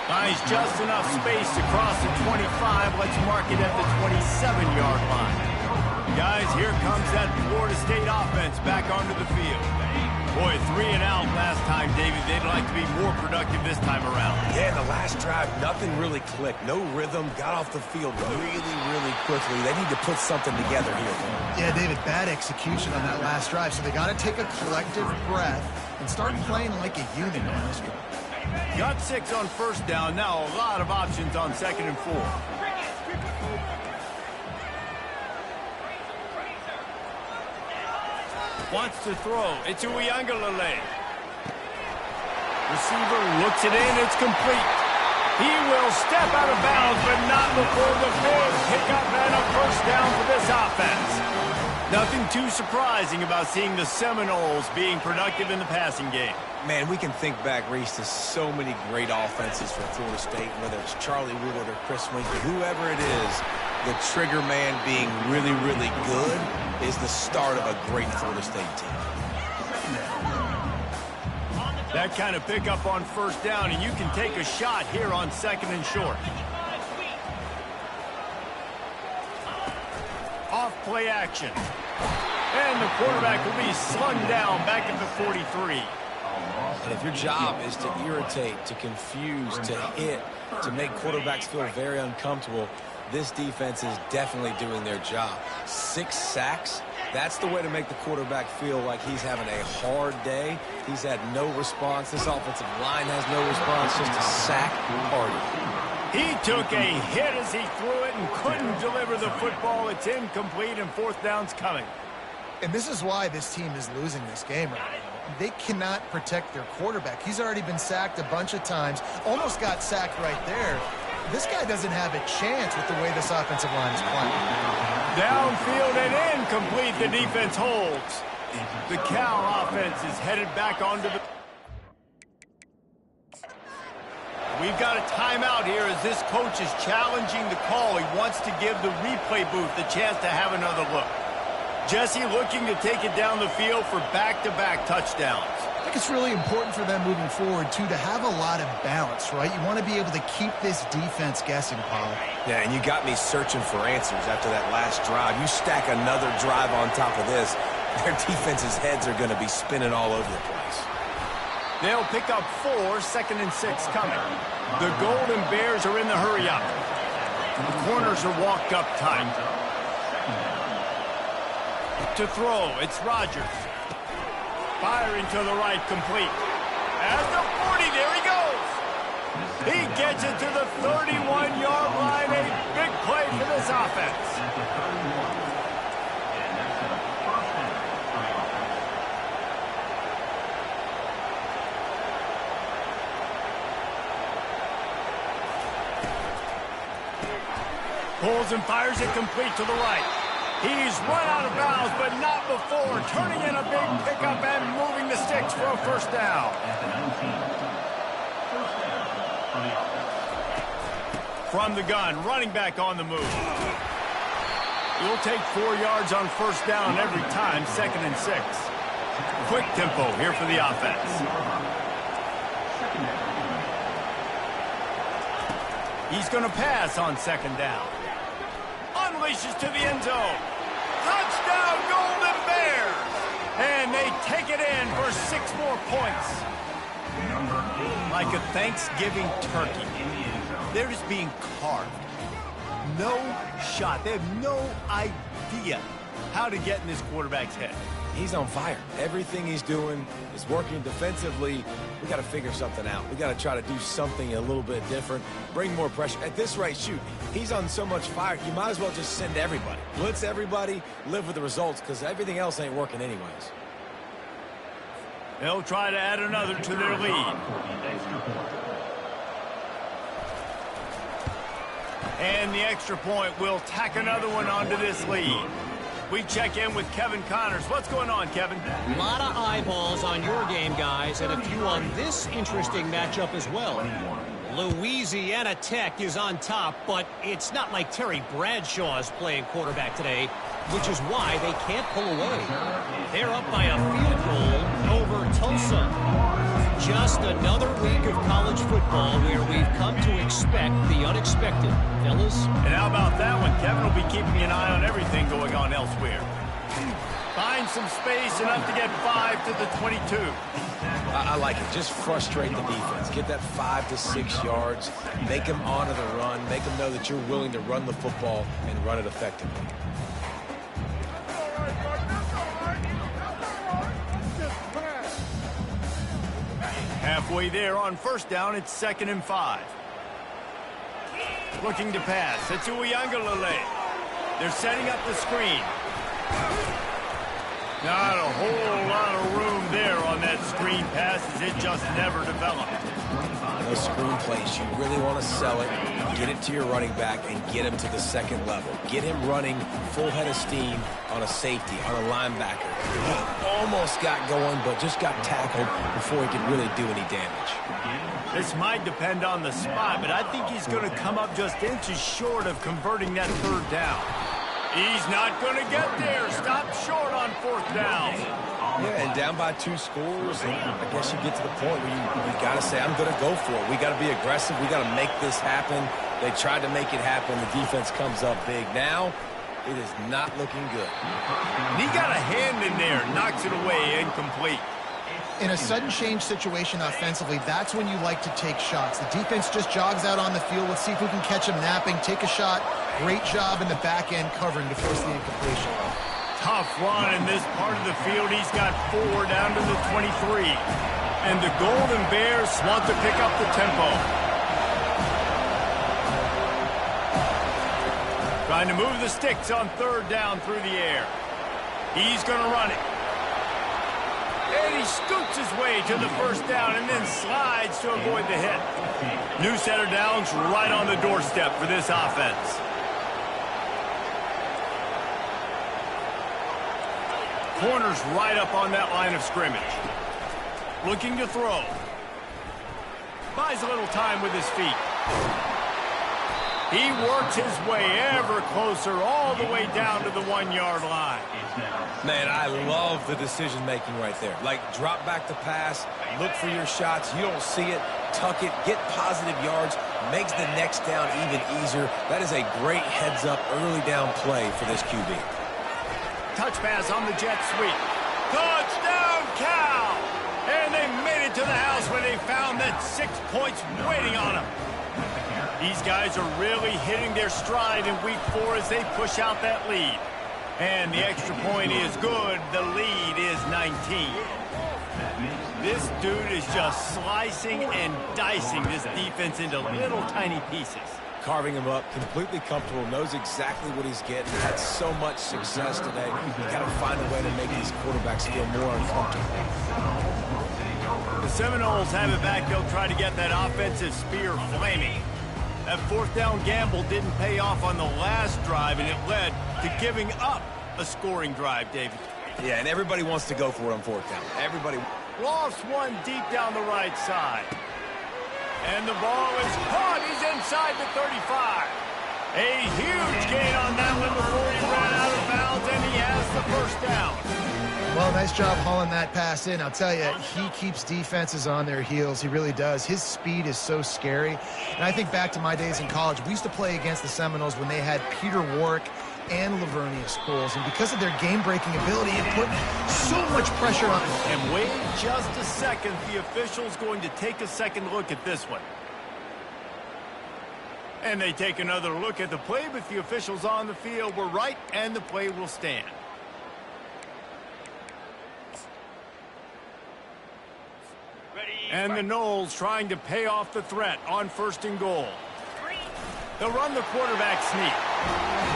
Finds just enough space to cross the 25. Let's mark it at the 27-yard line. Guys, here comes that Florida State offense back onto the field. Boy, 3 and out last time, David. They'd like to be more productive this time around. Yeah, the last drive, nothing really clicked. No rhythm, got off the field really quickly. They need to put something together here. Yeah, David, bad execution on that last drive, so they got to take a collective breath and start playing like a unit on this drive. Got 6 on first down. Now a lot of options on 2nd and 4. Wants to throw. It's Uiagalelei. Receiver looks it in. It's complete. He will step out of bounds, but not before the big pickup and a first down for this offense. Nothing too surprising about seeing the Seminoles being productive in the passing game. Man, we can think back, Reese, to so many great offenses for Florida State, whether it's Charlie Woodward or Chris Winkie, whoever it is, the trigger man being really good is the start of a great Florida State team. That kind of pickup on first down, and you can take a shot here on 2nd and short. Off play action. And the quarterback will be slung down back at the 43. And if your job is to irritate, to confuse, to hit, to make quarterbacks feel very uncomfortable, this defense is definitely doing their job. 6 sacks, that's the way to make the quarterback feel like he's having a hard day. He's had no response. This offensive line has no response, just a sack party. He took a hit as he threw it and couldn't deliver the football. It's incomplete, and 4th down's coming. And this is why this team is losing this game right now. They cannot protect their quarterback. He's already been sacked a bunch of times, almost got sacked right there. This guy doesn't have a chance with the way this offensive line is playing. Downfield and incomplete. The defense holds. The Cal offense is headed back onto the... We've got a timeout here as this coach is challenging the call. He wants to give the replay booth the chance to have another look. Jesse looking to take it down the field for back-to-back touchdowns. I think it's really important for them moving forward, too, to have a lot of balance, right? You want to be able to keep this defense guessing, Paul. Yeah, and you got me searching for answers after that last drive. You stack another drive on top of this, their defense's heads are going to be spinning all over the place. They'll pick up 4, 2nd and 6 coming. The Golden Bears are in the hurry-up. The corners are walked up tight. To throw, it's Rodgers. Firing to the right, complete. At the 40, there he goes. He gets it to the 31-yard line. A big play for this offense. Pulls and fires it complete to the right. He's run out of bounds, but not before turning in a big pickup and moving the sticks for a first down. At the 19. First down for the offense. From the gun, running back on the move. He'll take 4 yards on first down every time, 2nd and 6. Quick tempo here for the offense. He's going to pass on 2nd down. Unleashes to the end zone. Touchdown, Golden Bears! And they take it in for 6 more points. Like a Thanksgiving turkey, they're just being carved. No shot. They have no idea how to get in this quarterback's head. He's on fire. Everything he's doing is working defensively. We got to figure something out. We got to try to do something a little bit different, bring more pressure. At this rate, shoot, he's on so much fire, you might as well just send everybody. Blitz everybody, live with the results, because everything else ain't working anyways. They'll try to add another to their lead. And the extra point will tack another one onto this lead. We check in with Kevin Connors. What's going on, Kevin? A lot of eyeballs on your game, guys, and a few on this interesting matchup as well. Louisiana Tech is on top, but it's not like Terry Bradshaw's playing quarterback today, which is why they can't pull away. They're up by a field goal over Tulsa. Just another week of college football where we've come to expect the unexpected, fellas. And how about that one? Kevin will be keeping an eye on everything going on elsewhere. Find some space, enough to get 5 to the 22. I like it. Just frustrate the defense. Get that 5 to 6 yards. Make them honor the run. Make them know that you're willing to run the football and run it effectively. Halfway there on first down, it's 2nd and 5. Looking to pass. It's Uiagalelei. They're setting up the screen. Not a whole lot of room there on that screen pass, as it just never developed. Those screen plays, you really want to sell it, get it to your running back, and get him to the 2nd level. Get him running full head of steam on a safety, on a linebacker. He almost got going, but just got tackled before he could really do any damage. This might depend on the spot, but I think he's going to come up just inches short of converting that 3rd down. He's not going to get there. Stop short on 4th down. Yeah, and down by 2 scores, and I guess you get to the point where you got to say, I'm going to go for it. We got to be aggressive. We got to make this happen. They tried to make it happen. The defense comes up big. Now, it is not looking good. And he got a hand in there, knocks it away, incomplete. In a sudden change situation offensively, that's when you like to take shots. The defense just jogs out on the field. Let's see if we can catch him napping, take a shot. Great job in the back end covering to force the incompletion. Tough run in this part of the field. He's got 4 down to the 23. And the Golden Bears want to pick up the tempo. Trying to move the sticks on 3rd down through the air. He's going to run it. And he scoots his way to the 1st down and then slides to avoid the hit. New set of downs right on the doorstep for this offense. Corner's right up on that line of scrimmage. Looking to throw. Buys a little time with his feet. He works his way ever closer all the way down to the 1-yard line. Man, I love the decision-making right there. Like, drop back the pass, look for your shots. You don't see it, tuck it, get positive yards, makes the next down even easier. That is a great heads-up early down play for this QB. Touch pass on the jet sweep. Touchdown, Cal! And they made it to the house where they found that 6 points waiting on them. These guys are really hitting their stride in week 4 as they push out that lead. And the extra point is good. The lead is 19. This dude is just slicing and dicing this defense into little tiny pieces. Carving him up, completely comfortable, knows exactly what he's getting. Had so much success today. You got to find a way to make these quarterbacks feel more uncomfortable. The Seminoles have it back. They'll try to get that offensive spear flaming. That 4th down gamble didn't pay off on the last drive, and it led to giving up a scoring drive, David. Yeah, and everybody wants to go for it on fourth down. Everybody. Lofts one deep down the right side. And the ball is caught. He's inside the 35. A huge gain on that one before he ran out of bounds, and he has the first down. Well, nice job hauling that pass in. I'll tell you, he keeps defenses on their heels. He really does. His speed is so scary. And I think back to my days in college. We used to play against the Seminoles when they had Peter Warwick and Lavernius Coles. And because of their game-breaking ability, it put so much pressure on them. And wait just a second. The official's going to take a second look at this one. And they take another look at the play, but the officials on the field were right, and the play will stand. And the Noles trying to pay off the threat on 1st and goal. They'll run the quarterback sneak.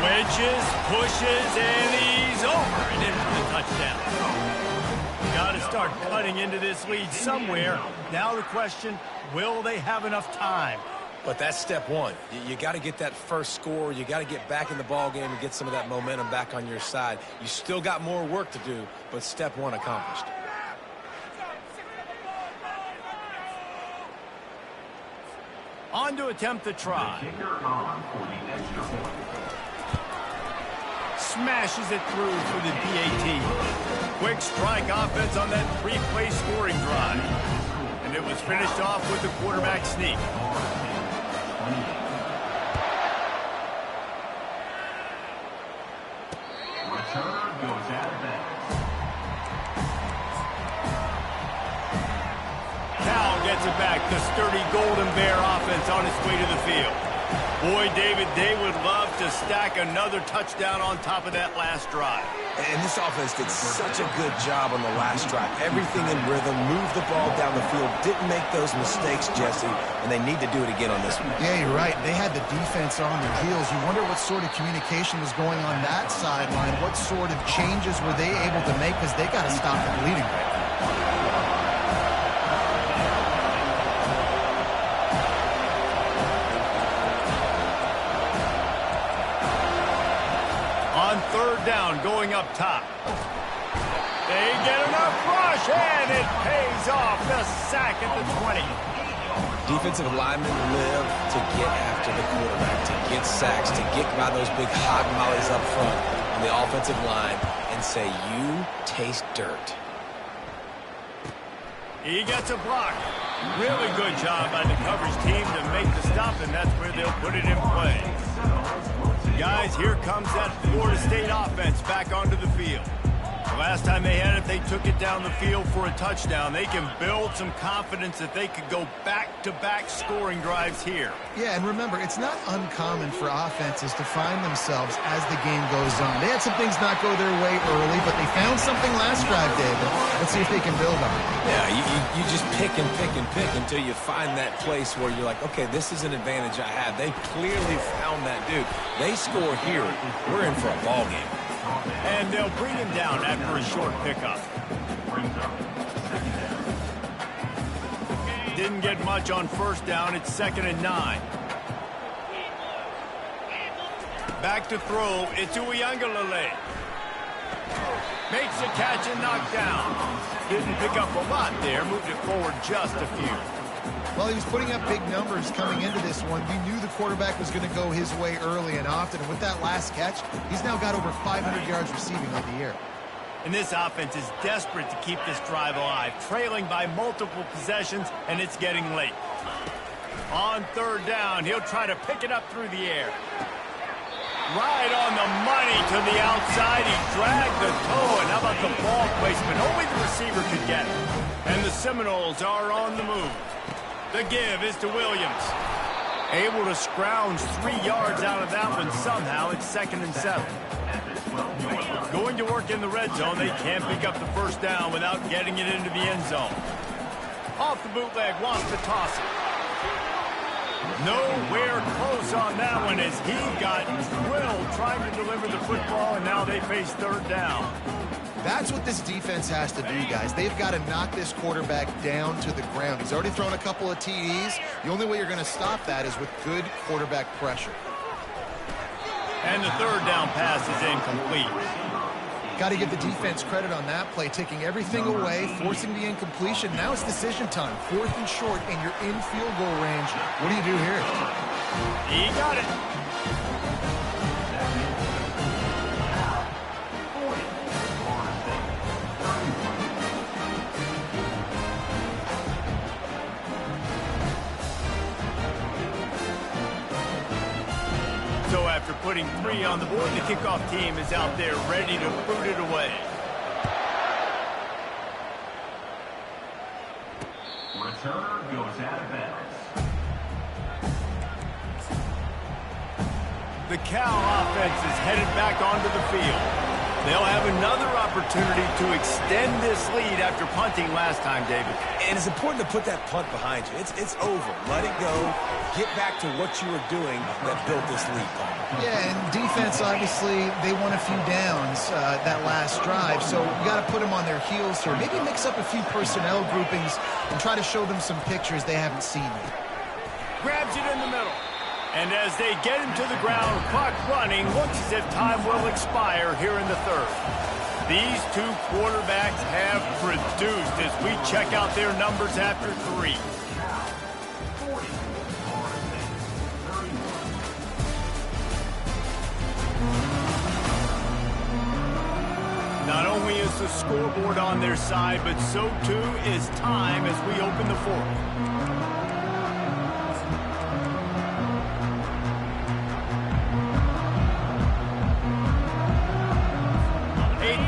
Wedges, pushes, and he's over and in for the touchdown. Got to start cutting into this lead somewhere. Now the question, will they have enough time? But that's step one. You got to get that first score. You got to get back in the ball game and get some of that momentum back on your side. You still got more work to do, but step one accomplished. On to attempt the try. Smashes it through for the PAT. Quick strike offense on that 3-play scoring drive. And it was finished off with the quarterback sneak. Return goes out of bounds. Cal gets it back. The sturdy Golden Bear offense on its way to the field. Boy, David, they would love to stack another touchdown on top of that last drive. And this offense did such a good job on the last drive. Everything in rhythm, moved the ball down the field, didn't make those mistakes, Jesse, and they need to do it again on this one. Yeah, you're right. They had the defense on their heels. You wonder what sort of communication was going on that sideline. What sort of changes were they able to make, because they got to stop the bleeding right now. On 3rd down, going up top. They get enough rush, and it pays off. The sack at the 20. Defensive linemen live to get after the quarterback, to get sacks, to get by those big hog mollies up front on the offensive line and say, you taste dirt. He gets a block. Really good job by the coverage team to make the stop, and that's where they'll put it in play. Guys, here comes that Florida State offense back onto the field. The last time they had it, they took it down the field for a touchdown. They can build some confidence that they could go back-to-back scoring drives here. Yeah, and remember, it's not uncommon for offenses to find themselves as the game goes on. They had some things not go their way early, but they found something last drive, David. Let's see if they can build on it. Yeah, you just pick and pick and pick until you find that place where you're like, okay, this is an advantage I have. They clearly found that dude. They score here, we're in for a ball game. And they'll bring him down after a short pickup. Didn't get much on 1st down. It's 2nd and 9. Back to throw. It's Uiagalelei. Makes the catch and knocked down. Didn't pick up a lot there. Moved it forward just a few. Well, he was putting up big numbers coming into this one. We knew the quarterback was going to go his way early and often. And with that last catch, he's now got over 500 yards receiving on the year. And this offense is desperate to keep this drive alive, trailing by multiple possessions, and it's getting late. On 3rd down, he'll try to pick it up through the air. Right on the money to the outside. He dragged the toe, and how about the ball placement? Only the receiver could get it. And the Seminoles are on the move. The give is to Williams. Able to scrounge 3 yards out of that one somehow. It's 2nd and 7. Going to work in the red zone. They can't pick up the 1st down without getting it into the end zone. Off the bootleg, wants to toss it. Nowhere close on that one as he got drilled trying to deliver the football, and now they face 3rd down. That's what this defense has to do, guys. They've got to knock this quarterback down to the ground. He's already thrown a couple of TDs. The only way you're going to stop that is with good quarterback pressure. And the 3rd down pass is incomplete. Got to give the defense credit on that play, taking everything away, forcing the incompletion. Now it's decision time. 4th and short, and you're in field goal range. What do you do here? He got it. So after putting 3 on the board, the kickoff team is out there ready to boot it away. Returner goes out of bounds. The Cal offense is headed back onto the field. They'll have another opportunity to extend this lead after punting last time, David. And it's important to put that punt behind you. It's over. Let it go. Get back to what you were doing that built this lead, Paul. Yeah, and defense, obviously, they won a few downs that last drive, so you got to put them on their heels here. Maybe mix up a few personnel groupings and try to show them some pictures they haven't seen yet. Grabs it in the middle. And as they get him to the ground, clock running, looks as if time will expire here in the 3rd. These 2 quarterbacks have produced as we check out their numbers after 3. Not only is the scoreboard on their side, but so too is time as we open the 4th.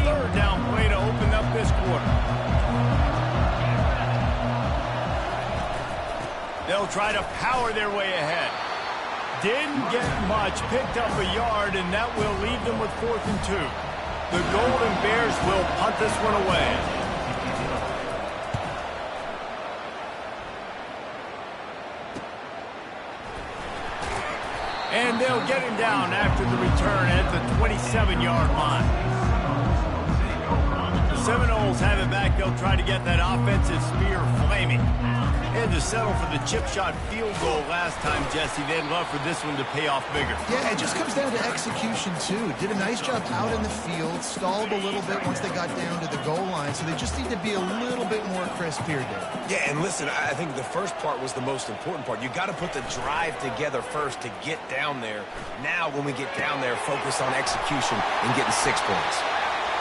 Third down play to open up this quarter. They'll try to power their way ahead. Didn't get much, picked up a yard, and that will leave them with 4th and 2. The Golden Bears will punt this one away. And they'll get him down after the return at the 27-yard line. Seminoles have it back. They'll try to get that offensive spear flaming. Had to settle for the chip shot field goal last time, Jesse. They'd love for this one to pay off bigger. Yeah, it just comes down to execution, too. Did a nice job out in the field, stalled a little bit once they got down to the goal line, so they just need to be a little bit more crisp here, Dave. Yeah, and listen, I think the first part was the most important part. You got to put the drive together first to get down there. Now, when we get down there, focus on execution and getting 6 points.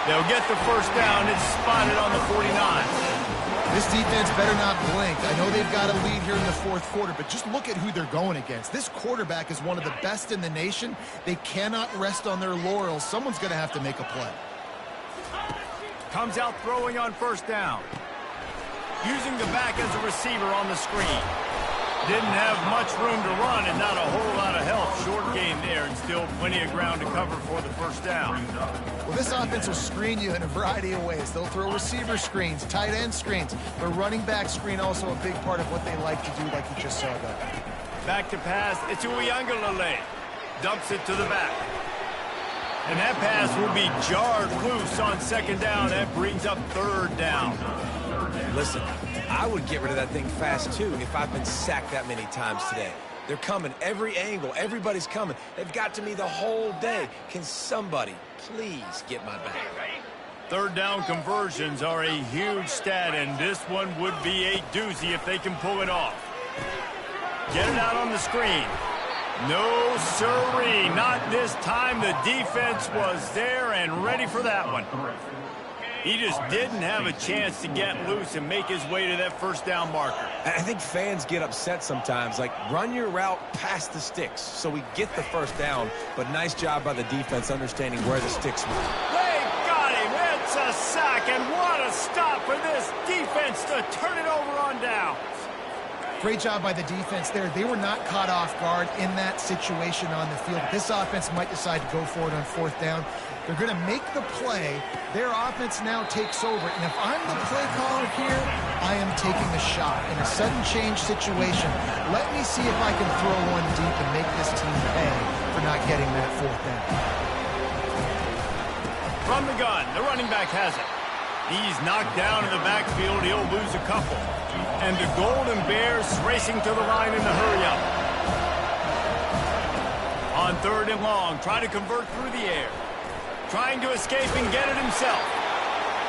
They'll get the first down. It's spotted on the 49. This defense better not blink. I know they've got a lead here in the 4th quarter, but just look at who they're going against. This quarterback is one of the best in the nation. They cannot rest on their laurels. Someone's going to have to make a play. Comes out throwing on first down. Using the back as a receiver on the screen. Didn't have much room to run and not a whole lot of help. Short game there and still plenty of ground to cover for the first down. Well, this offense will screen you in a variety of ways. They'll throw receiver screens, tight end screens. The running back screen also a big part of what they like to do, like you just saw there. Back to pass. It's Uiagalelei. Dumps it to the back. And that pass will be jarred loose on second down. That brings up 3rd down. Listen, I would get rid of that thing fast, too, if I've been sacked that many times today. They're coming every angle. Everybody's coming. They've got to me the whole day. Can somebody please get my back? 3rd down conversions are a huge stat, and this one would be a doozy if they can pull it off. Get it out on the screen. No siree, not this time. The defense was there and ready for that one. He just didn't have a chance to get loose and make his way to that first down marker. I think fans get upset sometimes, like run your route past the sticks so we get the first down, but nice job by the defense understanding where the sticks were. They got him. It's a sack, and what a stop for this defense to turn it over on downs. Great job by the defense there. They were not caught off guard in that situation on the field. This offense might decide to go for it on 4th down. They're going to make the play. Their offense now takes over. And if I'm the play caller here, I am taking a shot. In a sudden change situation, let me see if I can throw one deep and make this team pay for not getting that 4th down. From the gun, the running back has it. He's knocked down in the backfield. He'll lose a couple. And the Golden Bears racing to the line in the hurry-up. On 3rd and long, try to convert through the air. Trying to escape and get it himself.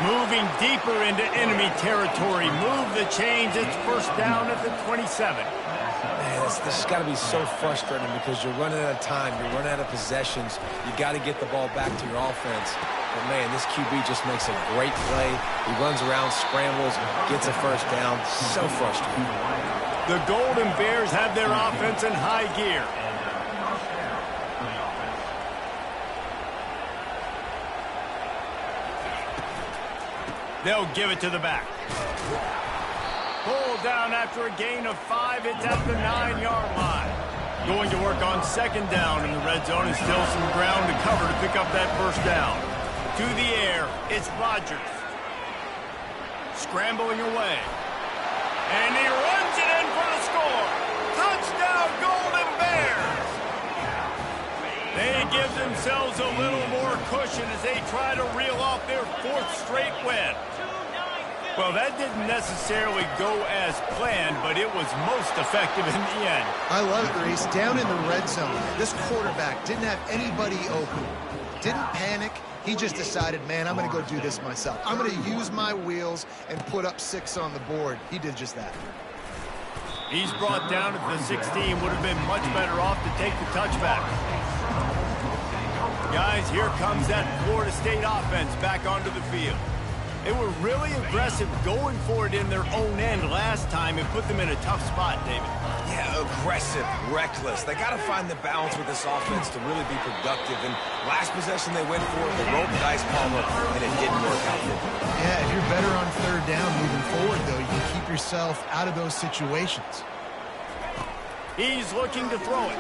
Moving deeper into enemy territory. Move the chains. It's first down at the 27. Man, this has got to be so frustrating because you're running out of time. You're running out of possessions. You got to get the ball back to your offense. But, man, this QB just makes a great play. He runs around, scrambles, gets a first down. So frustrating. The Golden Bears have their offense in high gear. They'll give it to the back. Pulled down after a gain of 5. It's at the 9-yard line. Going to work on second down in the red zone, and still some ground to cover to pick up that first down. To the air, it's Rodgers. Scrambling away. And he runs it in for the score. Touchdown, Golden Bears! They give themselves a little more cushion as they try to reel off their 4th straight win. Well, that didn't necessarily go as planned, but it was most effective in the end. I love it, Reese. Down in the red zone, this quarterback didn't have anybody open. Didn't panic. He just decided, man, I'm going to go do this myself. I'm going to use my wheels and put up 6 on the board. He did just that. He's brought down at the 16. Would have been much better off to take the touchback. Guys, here comes that Florida State offense back onto the field. They were really aggressive going for it in their own end last time and put them in a tough spot, David. Yeah, aggressive, reckless. They got to find the balance with this offense to really be productive. And last possession they went for, they rolled the dice, Palmer, and it didn't work out for them. Yeah, if you're better on third down moving forward, though, you can keep yourself out of those situations. He's looking to throw it.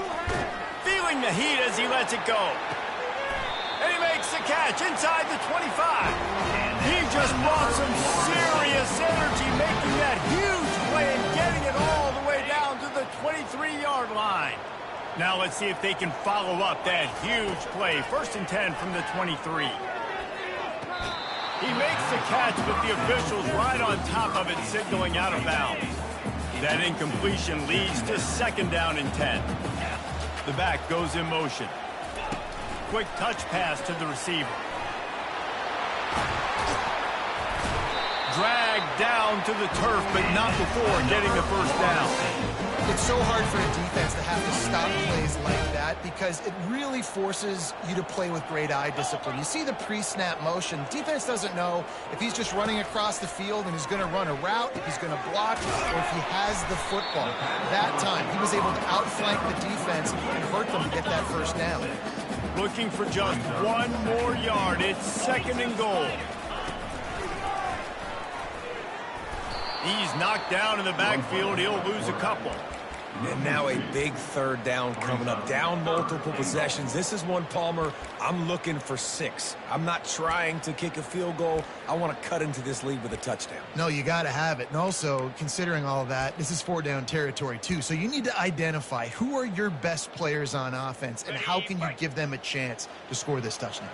Feeling the heat as he lets it go. And he makes the catch inside the 25. He just brought some serious energy, making that huge play and getting it all the way down to the 23-yard line. Now let's see if they can follow up that huge play. 1st and 10 from the 23. He makes the catch, but the officials right on top of it, signaling out of bounds. That incompletion leads to 2nd down and 10. The back goes in motion. Quick touch pass to the receiver. Dragged down to the turf, but not before getting the first down. It's so hard for a defense to have to stop plays like that because it really forces you to play with great eye discipline. You see the pre-snap motion. Defense doesn't know if he's just running across the field and he's going to run a route, if he's going to block, or if he has the football. That time, he was able to outflank the defense and hurt them to get that first down. Looking for just 1 more yard. It's 2nd and goal. He's knocked down in the backfield. He'll lose a couple. And now a big 3rd down coming up. Down multiple possessions. This is one, Palmer, I'm looking for 6. I'm not trying to kick a field goal. I want to cut into this lead with a touchdown. No, you got to have it. And also, considering all of that, this is 4-down territory, too. So you need to identify who are your best players on offense and how can you give them a chance to score this touchdown.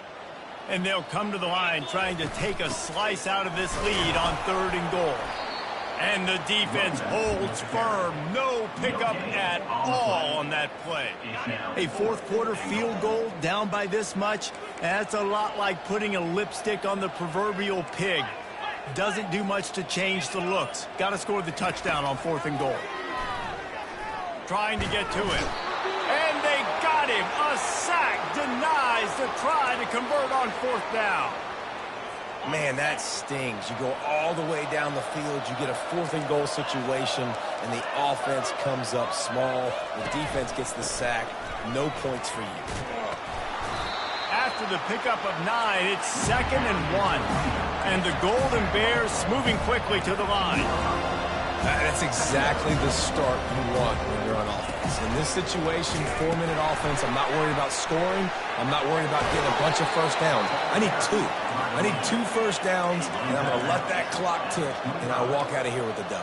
And they'll come to the line trying to take a slice out of this lead on 3rd and goal. And the defense holds firm. No pickup at all on that play. A 4th quarter field goal down by this much, that's a lot like putting a lipstick on the proverbial pig. Doesn't do much to change the looks. Got to score the touchdown on 4th and goal. Trying to get to it. And they got him. A sack denies the try to convert on 4th down. Man, that stings. You go all the way down the field, you get a 4th and goal situation, and the offense comes up small. The defense gets the sack. No points for you. After the pickup of 9, it's 2nd and 1. And the Golden Bears moving quickly to the line. That's exactly the start you want when you're on offense. In this situation, 4-minute offense, I'm not worried about scoring. I'm not worried about getting a bunch of first downs. I need 2. I need 2 first downs, and I'm going to let that clock tick, and I'll walk out of here with a W.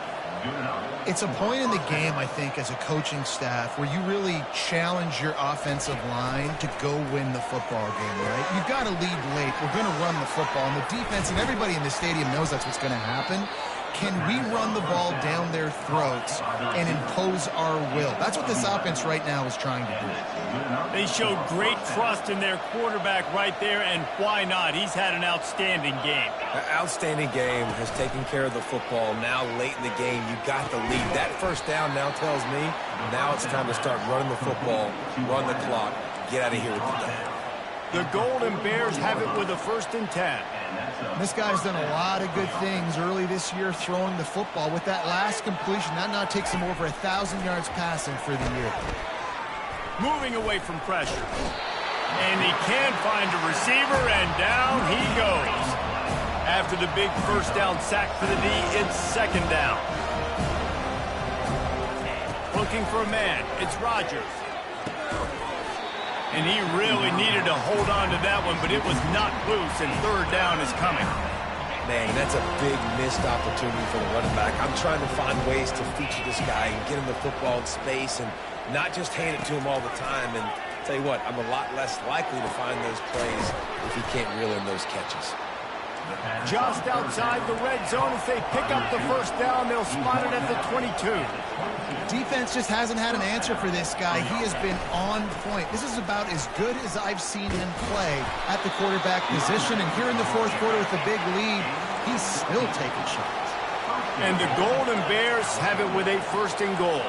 It's a point in the game, I think, as a coaching staff where you really challenge your offensive line to go win the football game, right? You've got to lead late. We're going to run the football, and the defense and everybody in the stadium knows that's what's going to happen. can we run the ball down their throats and impose our will? That's what this offense right now is trying to do. They showed great trust in their quarterback right there, and why not? He's had an outstanding game. An outstanding game, has taken care of the football. Now late in the game, you got the lead. That first down now tells me now it's time to start running the football, run the clock, get out of here with the dub. The Golden Bears have it with a 1st and 10. This guy's done a lot of good things early this year throwing the football. With that last completion, that now takes him over 1,000 yards passing for the year. Moving away from pressure. And he can find a receiver, and down he goes. After the big first down sack for the knee, it's 2nd down. Looking for a man. It's Rodgers. And he really needed to hold on to that one, but it was not loose, and 3rd down is coming. Man, that's a big missed opportunity for the running back. I'm trying to find ways to feature this guy and get him the football in space and not just hand it to him all the time. And tell you what, I'm a lot less likely to find those plays if he can't reel in those catches. Just outside the red zone, as they pick up the 1st down, they'll spot it at the 22. Defense just hasn't had an answer for this guy. He has been on point. This is about as good as I've seen him play at the quarterback position. And here in the 4th quarter with a big lead, he's still taking shots. And the Golden Bears have it with a 1st and goal.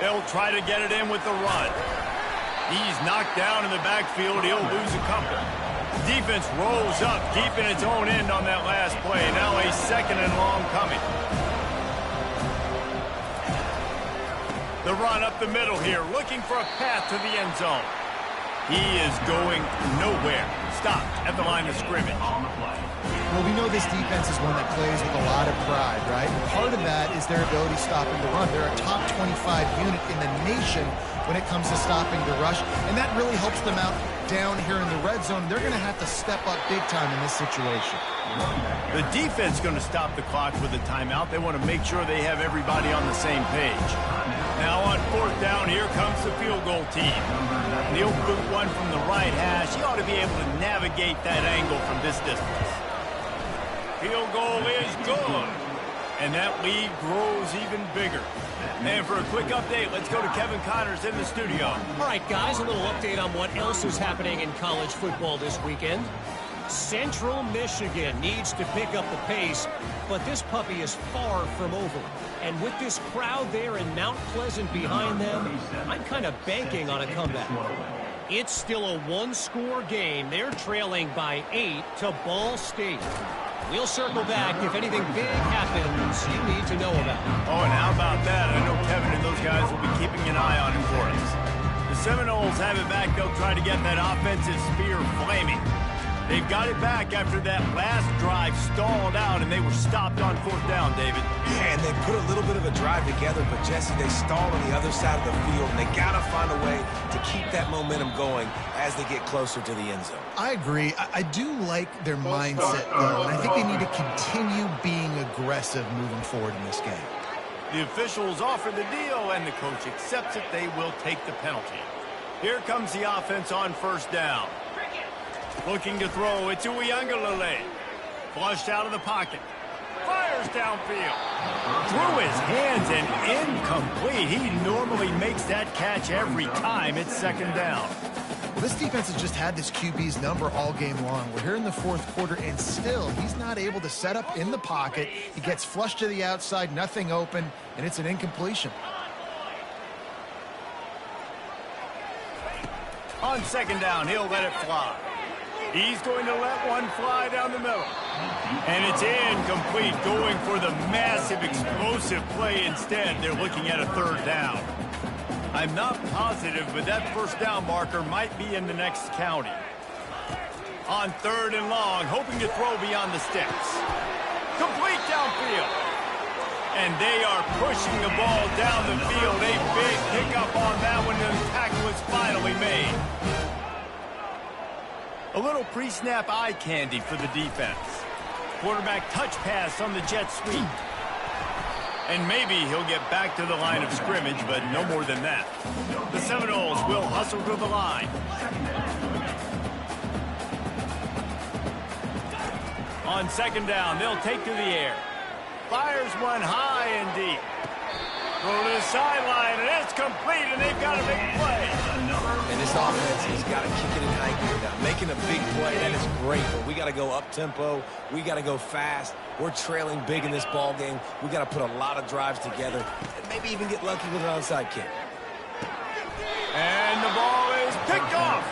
They'll try to get it in with the run. He's knocked down in the backfield. He'll lose a couple. Defense rolls up, keeping its own end on that last play. Now a 2nd and long coming. The run up the middle here, looking for a path to the end zone. He is going nowhere. Stopped at the line of scrimmage. Well, we know this defense is one that plays with a lot of pride, right? And part of that is their ability stopping the run. They're a top 25 unit in the nation when it comes to stopping the rush, and that really helps them out down here in the red zone. They're going to have to step up big time in this situation. The defense is going to stop the clock with a timeout. They want to make sure they have everybody on the same page. Now on 4th down, here comes the field goal team. He'll boot one from the right hash. He ought to be able to navigate that angle from this distance. Field goal is good. And that lead grows even bigger. And for a quick update, let's go to Kevin Connors in the studio. All right, guys, a little update on what else is happening in college football this weekend. Central Michigan needs to pick up the pace, but this puppy is far from over. And with this crowd there in Mount Pleasant behind them, I'm kind of banking on a comeback. It's still a 1-score game. They're trailing by 8 to Ball State. We'll circle back if anything big happens you need to know about. Oh, and how about that? I know Kevin and those guys will be keeping an eye on it for us. The Seminoles have it back. They'll try to get that offensive spear flaming. They've got it back after that last drive stalled out, and they were stopped on 4th down, David. Yeah, and they put a little bit of a drive together, but, Jesse, they stalled on the other side of the field, and they got to find a way to keep that momentum going as they get closer to the end zone. I agree. I do like their mindset, though, and I think they need to continue being aggressive moving forward in this game. The officials offer the deal, and the coach accepts it. They will take the penalty. Here comes the offense on 1st down. Looking to throw, it's Uiagalelei. Flushed out of the pocket. Fires downfield. Through his hands and incomplete. He normally makes that catch every time. It's 2nd down. Well, this defense has just had this QB's number all game long. We're here in the 4th quarter, and still, he's not able to set up in the pocket. He gets flushed to the outside, nothing open, and it's an incompletion. On 2nd down, he'll let it fly. He's going to let one fly down the middle. And it's incomplete, going for the massive explosive play instead. They're looking at a 3rd down. I'm not positive, but that 1st down marker might be in the next county. On 3rd and long, hoping to throw beyond the sticks. Complete downfield. And they are pushing the ball down the field. A big pickup on that one, and the tackle is finally made. A little pre-snap eye candy for the defense. Quarterback touch pass on the jet sweep. And maybe he'll get back to the line of scrimmage, but no more than that. The Seminoles will hustle to the line. On second down, they'll take to the air. Fires one high and deep. Throw to the sideline, and it's complete, and they've got a big play. And this offense has got to kick it in high gear now. Making a big play, that is great, but we got to go up-tempo. We got to go fast. We're trailing big in this ball game. We got to put a lot of drives together and maybe even get lucky with an onside kick. And the ball is picked off.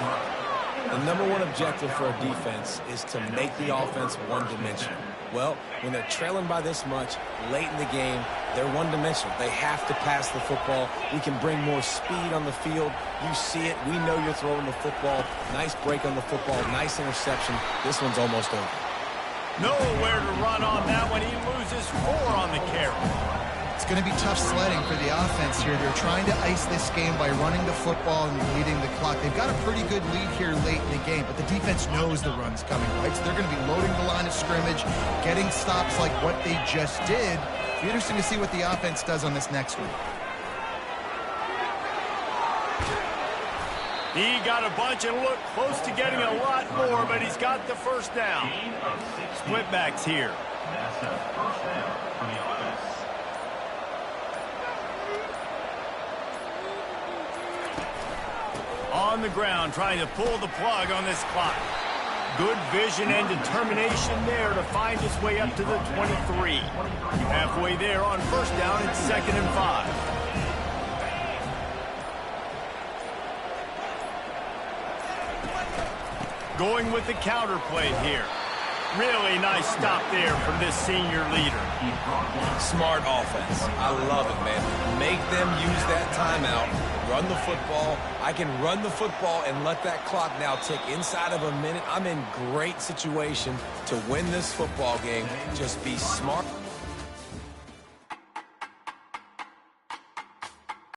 The number one objective for a defense is to make the offense one-dimensional. Well, when they're trailing by this much late in the game, they're one-dimensional. They have to pass the football. We can bring more speed on the field. You see it. We know you're throwing the football. Nice break on the football. Nice interception. This one's almost over. Nowhere to run on that one. He loses 4 on the carry. It's going to be tough sledding for the offense here. They're trying to ice this game by running the football and leading the clock. They've got a pretty good lead here late in the game, but the defense knows the run's coming, right? So they're going to be loading the line of scrimmage, getting stops like what they just did. It'll be interesting to see what the offense does on this next week. He got a bunch and looked close to getting a lot more, but he's got the first down. Split backs here. That's a first down for the offense. On the ground, trying to pull the plug on this clock. Good vision and determination there to find his way up to the 23. Halfway there on first down, it's 2nd and 5. Going with the counter play here. Really nice stop there from this senior leader. Smart offense. I love it, man. Make them use that timeout. Run the football. I can run the football and let that clock now tick inside of a minute. I'm in great situation to win this football game. Just be smart.